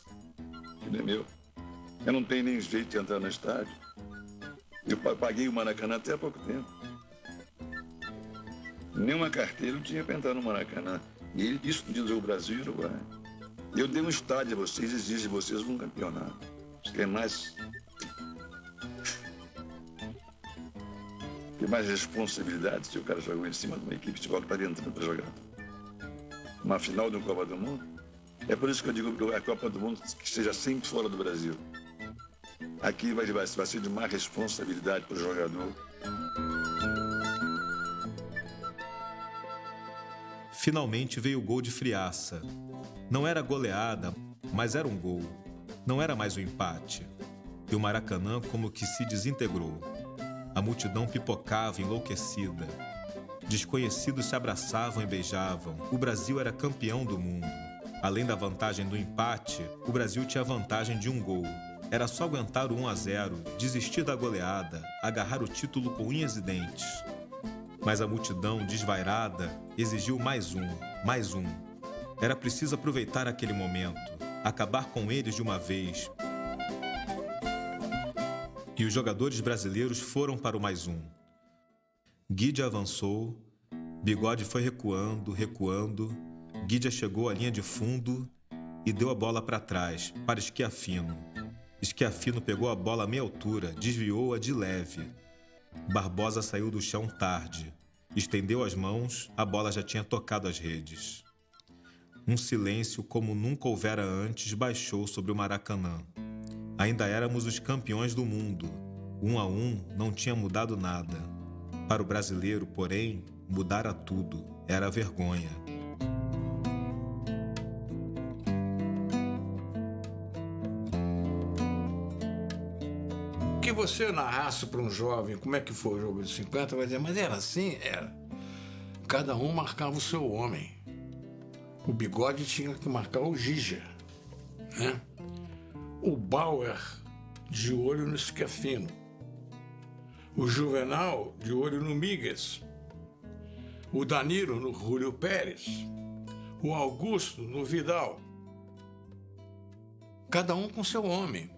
entendeu? Eu não tenho nem jeito de entrar no estádio. Eu paguei o Maracanã até há pouco tempo. Nenhuma carteira eu tinha para entrar no Maracanã. E ele disse que o Brasil e o Uruguai. Eu dei um estádio a vocês, exijo de vocês um campeonato. Isso que é mais... Tem mais responsabilidade se o cara jogou em cima de uma equipe de futebol que está entrando para jogar. Uma final de uma Copa do Mundo. É por isso que eu digo que a Copa do Mundo que esteja sempre fora do Brasil. Aqui vai ser de má responsabilidade para o jogador. Finalmente veio o gol de Friaça. Não era goleada, mas era um gol. Não era mais um empate. E o Maracanã como que se desintegrou. A multidão pipocava enlouquecida. Desconhecidos se abraçavam e beijavam. O Brasil era campeão do mundo. Além da vantagem do empate, o Brasil tinha a vantagem de um gol. Era só aguentar o 1-0, desistir da goleada, agarrar o título com unhas e dentes. Mas a multidão, desvairada, exigiu mais um. Era preciso aproveitar aquele momento, acabar com eles de uma vez. E os jogadores brasileiros foram para o mais um. Guidia avançou, Bigode foi recuando. Guidia chegou à linha de fundo e deu a bola para trás, para Schiaffino. Schiaffino pegou a bola à meia altura, desviou-a de leve. Barbosa saiu do chão tarde. Estendeu as mãos, a bola já tinha tocado as redes. Um silêncio como nunca houvera antes baixou sobre o Maracanã. Ainda éramos os campeões do mundo. 1-1 não tinha mudado nada. Para o brasileiro, porém, mudara tudo. era a vergonha. Que você narrasse para um jovem como é que foi o jogo de 50, vai dizer, mas era assim? Era. Cada um marcava o seu homem. O Bigode tinha que marcar o Giger, né? O Bauer de olho no Schiaffino. O Juvenal de olho no Míguez. O Danilo no Júlio Pérez. O Augusto no Vidal. Cada um com seu homem.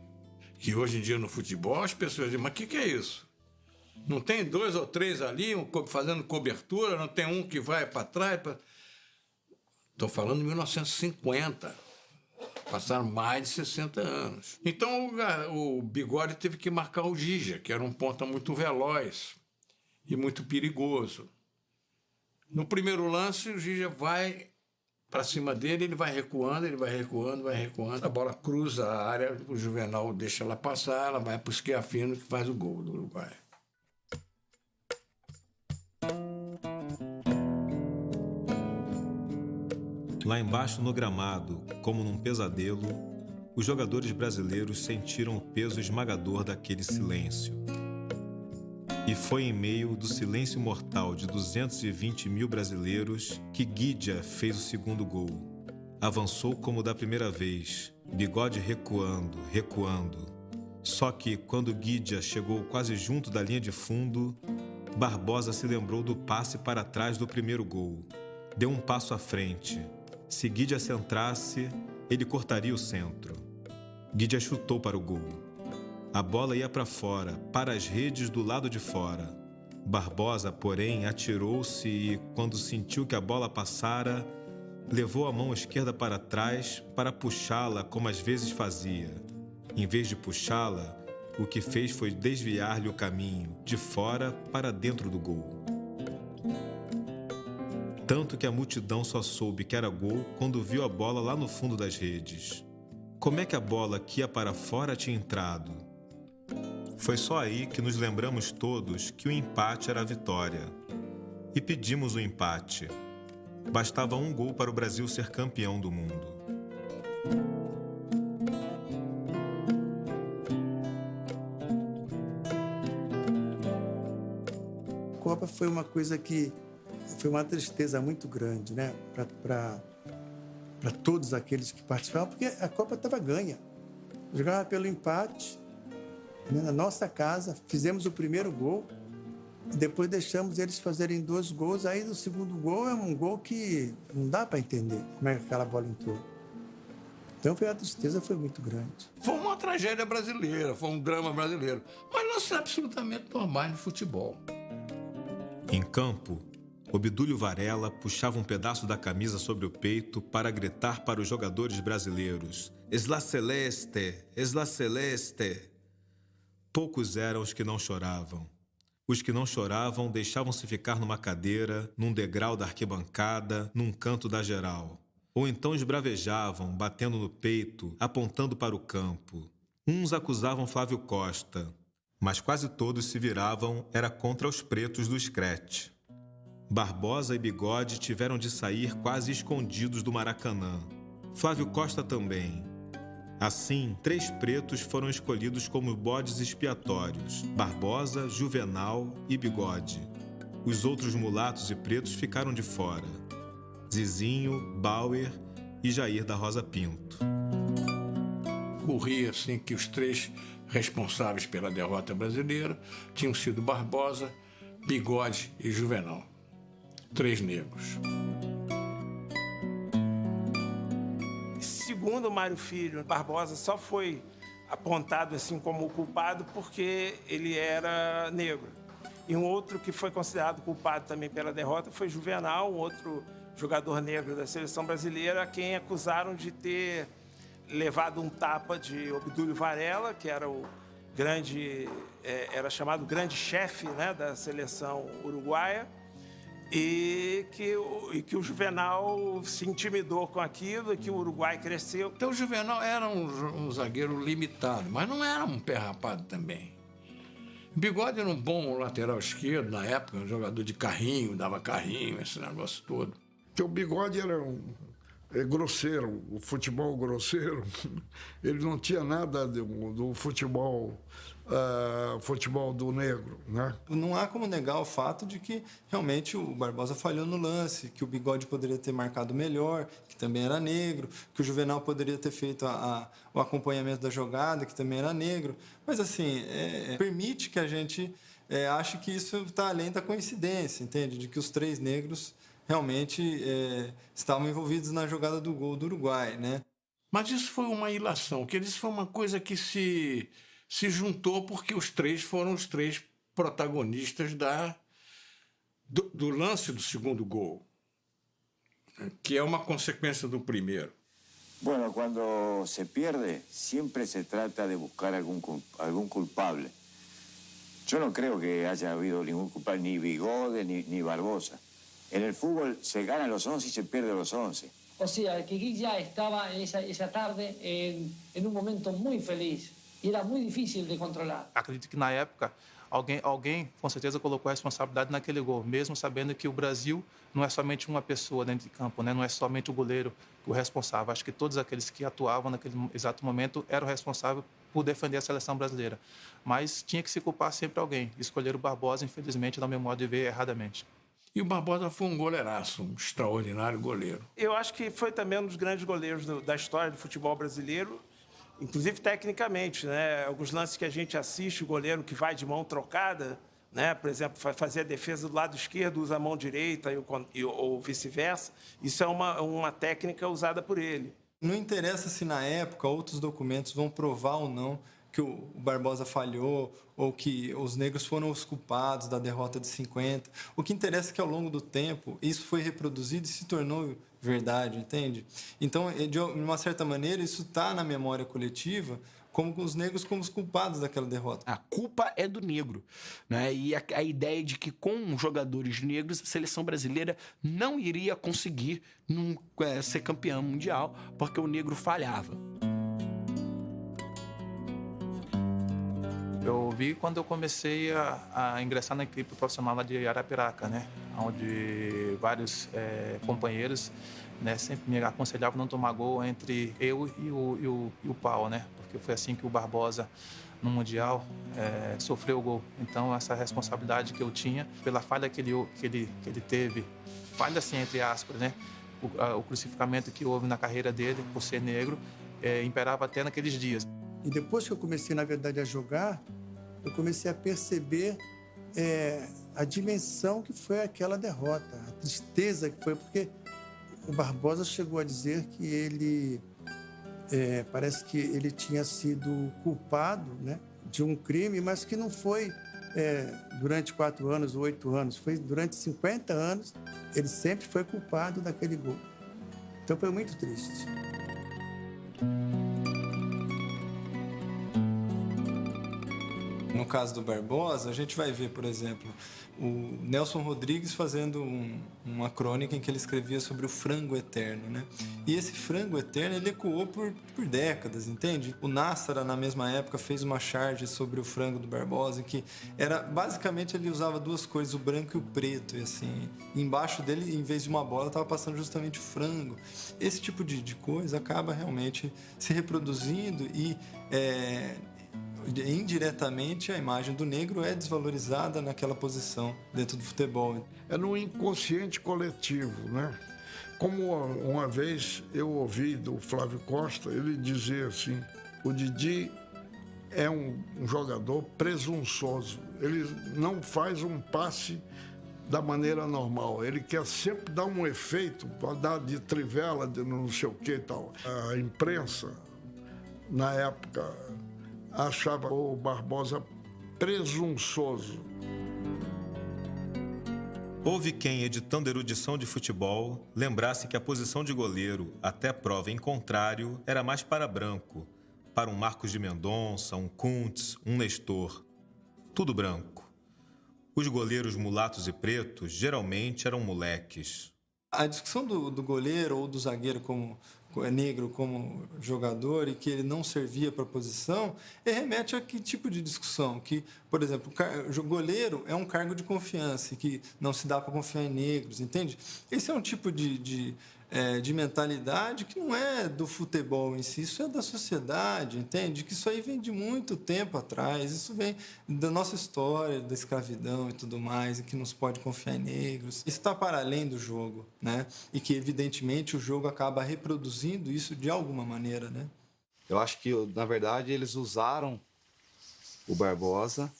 Que hoje em dia no futebol as pessoas dizem, mas o que é isso? Não tem 2 ou 3 ali fazendo cobertura, não tem um que vai para trás? Estou falando de 1950. Passaram mais de 60 anos. Então o Bigode teve que marcar o Giger, que era um ponta muito veloz e muito perigoso. No primeiro lance, o Giger vai para cima dele, ele vai recuando, vai recuando. A bola cruza a área, o Juvenal deixa ela passar, ela vai para o Schiaffino, que faz o gol do Uruguai. Lá embaixo no gramado, como num pesadelo, os jogadores brasileiros sentiram o peso esmagador daquele silêncio. E foi em meio do silêncio mortal de 220 mil brasileiros que Guidia fez o segundo gol. Avançou como da primeira vez, Bigode recuando, recuando. Só que, quando Guidia chegou quase junto da linha de fundo, Barbosa se lembrou do passe para trás do primeiro gol. Deu um passo à frente. Se Guidia centrasse, ele cortaria o centro. Guidia chutou para o gol. A bola ia para fora, para as redes do lado de fora. Barbosa, porém, atirou-se e, quando sentiu que a bola passara, levou a mão esquerda para trás para puxá-la como às vezes fazia. Em vez de puxá-la, o que fez foi desviar-lhe o caminho, de fora para dentro do gol. Tanto que a multidão só soube que era gol quando viu a bola lá no fundo das redes. Como é que a bola que ia para fora tinha entrado? Foi só aí que nos lembramos todos que o empate era a vitória. E pedimos o empate. Bastava um gol para o Brasil ser campeão do mundo. A Copa foi uma coisa que foi uma tristeza muito grande, né? Para todos aqueles que participavam, porque a Copa estava ganha. Jogava pelo empate, né? Na nossa casa, fizemos o primeiro gol, e depois deixamos eles fazerem 2 gols. Aí no segundo gol é um gol que não dá para entender como é que aquela bola entrou. Então a tristeza foi muito grande. Foi uma tragédia brasileira, foi um drama brasileiro, mas nós somos absolutamente normais no futebol. Em campo, Obdúlio Varela puxava um pedaço da camisa sobre o peito para gritar para os jogadores brasileiros: "Esla Celeste! Esla Celeste!" Poucos eram os que não choravam. Os que não choravam deixavam-se ficar numa cadeira, num degrau da arquibancada, num canto da geral. Ou então esbravejavam, batendo no peito, apontando para o campo. Uns acusavam Flávio Costa, mas quase todos se viravam era contra os pretos do Screte. Barbosa e Bigode tiveram de sair quase escondidos do Maracanã. Flávio Costa também. Assim, 3 pretos foram escolhidos como bodes expiatórios: Barbosa, Juvenal e Bigode. Os outros mulatos e pretos ficaram de fora: Zizinho, Bauer e Jair da Rosa Pinto. Corria assim que os 3 responsáveis pela derrota brasileira tinham sido Barbosa, Bigode e Juvenal. 3 negros. Segundo Mário Filho, Barbosa só foi apontado assim como culpado porque ele era negro. E um outro que foi considerado culpado também pela derrota foi Juvenal, um outro jogador negro da seleção brasileira, a quem acusaram de ter levado um tapa de Obdúlio Varela, que era o grande, era chamado grande chefe, né, da seleção uruguaia, e que o Juvenal se intimidou com aquilo, e que o Uruguai cresceu. Então o Juvenal era um zagueiro limitado, mas não era um pé rapado também. Bigode era um bom lateral esquerdo na época, um jogador de carrinho, dava carrinho, esse negócio todo. Porque o Bigode era grosseiro, o futebol grosseiro. Ele não tinha nada do futebol do negro, né? Não há como negar o fato de que realmente o Barbosa falhou no lance, que o Bigode poderia ter marcado melhor, que também era negro, que o Juvenal poderia ter feito o acompanhamento da jogada, que também era negro. Mas, assim, permite que a gente ache que isso está além da coincidência, entende? De que os 3 negros realmente estavam envolvidos na jogada do gol do Uruguai, né? Mas isso foi uma ilação, que isso foi uma coisa que se juntou porque os 3 foram os 3 protagonistas do lance do segundo gol, que é uma consequência do primeiro. Bueno, cuando se pierde, siempre se trata de buscar algún culpable. Yo no creo que haya habido ningún culpable, ni Bigode, ni Barbosa. En el fútbol se gana los 11 y se pierde los 11. O sea, que Guilla estaba esa tarde en un momento muy feliz e era muito difícil de controlar. Acredito que na época alguém com certeza colocou a responsabilidade naquele gol, mesmo sabendo que o Brasil não é somente uma pessoa dentro de campo, né? Não é somente o goleiro o responsável. Acho que todos aqueles que atuavam naquele exato momento eram responsáveis por defender a seleção brasileira. Mas tinha que se culpar sempre alguém. Escolher o Barbosa, infelizmente, no meu modo de ver, erradamente. E o Barbosa foi um goleiraço, um extraordinário goleiro. Eu acho que foi também um dos grandes goleiros da história do futebol brasileiro, inclusive tecnicamente, né? Alguns lances que a gente assiste, o goleiro que vai de mão trocada, né? Por exemplo, fazer a defesa do lado esquerdo, usa a mão direita ou vice-versa. Isso é uma técnica usada por ele. Não interessa se na época outros documentos vão provar ou não que o Barbosa falhou ou que os negros foram os culpados da derrota de 50. O que interessa é que, ao longo do tempo, isso foi reproduzido e se tornou verdade, entende? Então, de uma certa maneira, isso está na memória coletiva como os negros como os culpados daquela derrota. A culpa é do negro, né? E a ideia de que com jogadores negros a seleção brasileira não iria conseguir ser campeã mundial porque o negro falhava. Eu vi quando eu comecei a ingressar na equipe profissional lá de Arapiraca, né? Onde vários companheiros, né, sempre me aconselhavam não tomar gol entre eu e o Pau, né? Porque foi assim que o Barbosa, no Mundial, sofreu o gol. Então, essa responsabilidade que eu tinha pela falha que ele teve, falha assim, entre aspas, né? O crucificamento que houve na carreira dele, por ser negro, imperava até naqueles dias. E depois que eu comecei, na verdade, a jogar, eu comecei a perceber a dimensão que foi aquela derrota, a tristeza que foi, porque o Barbosa chegou a dizer que ele, parece que ele tinha sido culpado, né, de um crime, mas que não foi durante 4 anos ou 8 anos, foi durante 50 anos, ele sempre foi culpado daquele gol. Então foi muito triste. No caso do Barbosa, a gente vai ver, por exemplo, o Nelson Rodrigues fazendo uma crônica em que ele escrevia sobre o frango eterno, né? E esse frango eterno, ele ecoou por décadas, entende? O Nassara, na mesma época, fez uma charge sobre o frango do Barbosa, que era, basicamente, ele usava 2 cores, o branco e o preto, e assim, embaixo dele, em vez de uma bola, estava passando justamente o frango. Esse tipo de coisa acaba realmente se reproduzindo e indiretamente a imagem do negro é desvalorizada naquela posição dentro do futebol. É no inconsciente coletivo, né? Como uma vez eu ouvi do Flávio Costa, ele dizer assim, o Didi é um jogador presunçoso, ele não faz um passe da maneira normal, ele quer sempre dar um efeito, para dar de trivela, de não sei o que e tal. A imprensa, na época, achava o Barbosa presunçoso. Houve quem, editando erudição de futebol, lembrasse que a posição de goleiro, até prova em contrário, era mais para branco, para um Marcos de Mendonça, um Kuntz, um Nestor. Tudo branco. Os goleiros mulatos e pretos geralmente eram moleques. A discussão do goleiro ou do zagueiro, como negro como jogador e que ele não servia para a posição, remete a que tipo de discussão? Que, por exemplo, o goleiro é um cargo de confiança, que não se dá para confiar em negros, entende? Esse é um tipo de mentalidade que não é do futebol em si, isso é da sociedade, entende? Que isso aí vem de muito tempo atrás, isso vem da nossa história, da escravidão e tudo mais, e que não se pode confiar em negros. Isso está para além do jogo, né? E que, evidentemente, o jogo acaba reproduzindo isso de alguma maneira, né? Eu acho que, na verdade, eles usaram o Barbosa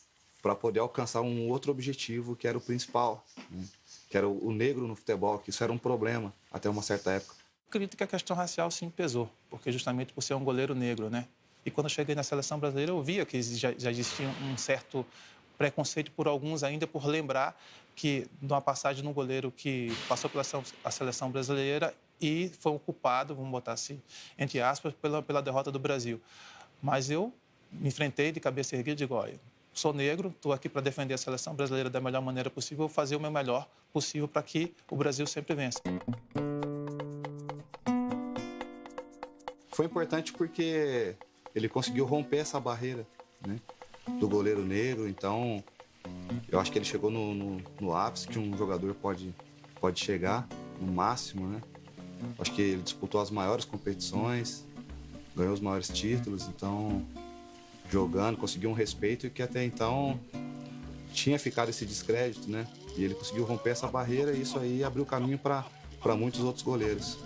para poder alcançar um outro objetivo, que era o principal, né? Que era o negro no futebol, que isso era um problema até uma certa época. Acredito que a questão racial sim pesou, porque justamente por ser um goleiro negro, né? E quando eu cheguei na seleção brasileira, eu via que já existia um certo preconceito por alguns ainda, por lembrar que numa passagem de um goleiro que passou pela seleção brasileira e foi um culpado, vamos botar assim, entre aspas, pela derrota do Brasil. Mas eu me enfrentei de cabeça erguida e digo, olha, sou negro, estou aqui para defender a seleção brasileira da melhor maneira possível, vou fazer o meu melhor possível para que o Brasil sempre vença. Foi importante porque ele conseguiu romper essa barreira, né, do goleiro negro. Então, eu acho que ele chegou no ápice que um jogador pode chegar, no máximo, né? Acho que ele disputou as maiores competições, ganhou os maiores títulos, então, jogando, conseguiu um respeito que até então tinha ficado esse descrédito, né? E ele conseguiu romper essa barreira e isso aí abriu caminho para muitos outros goleiros.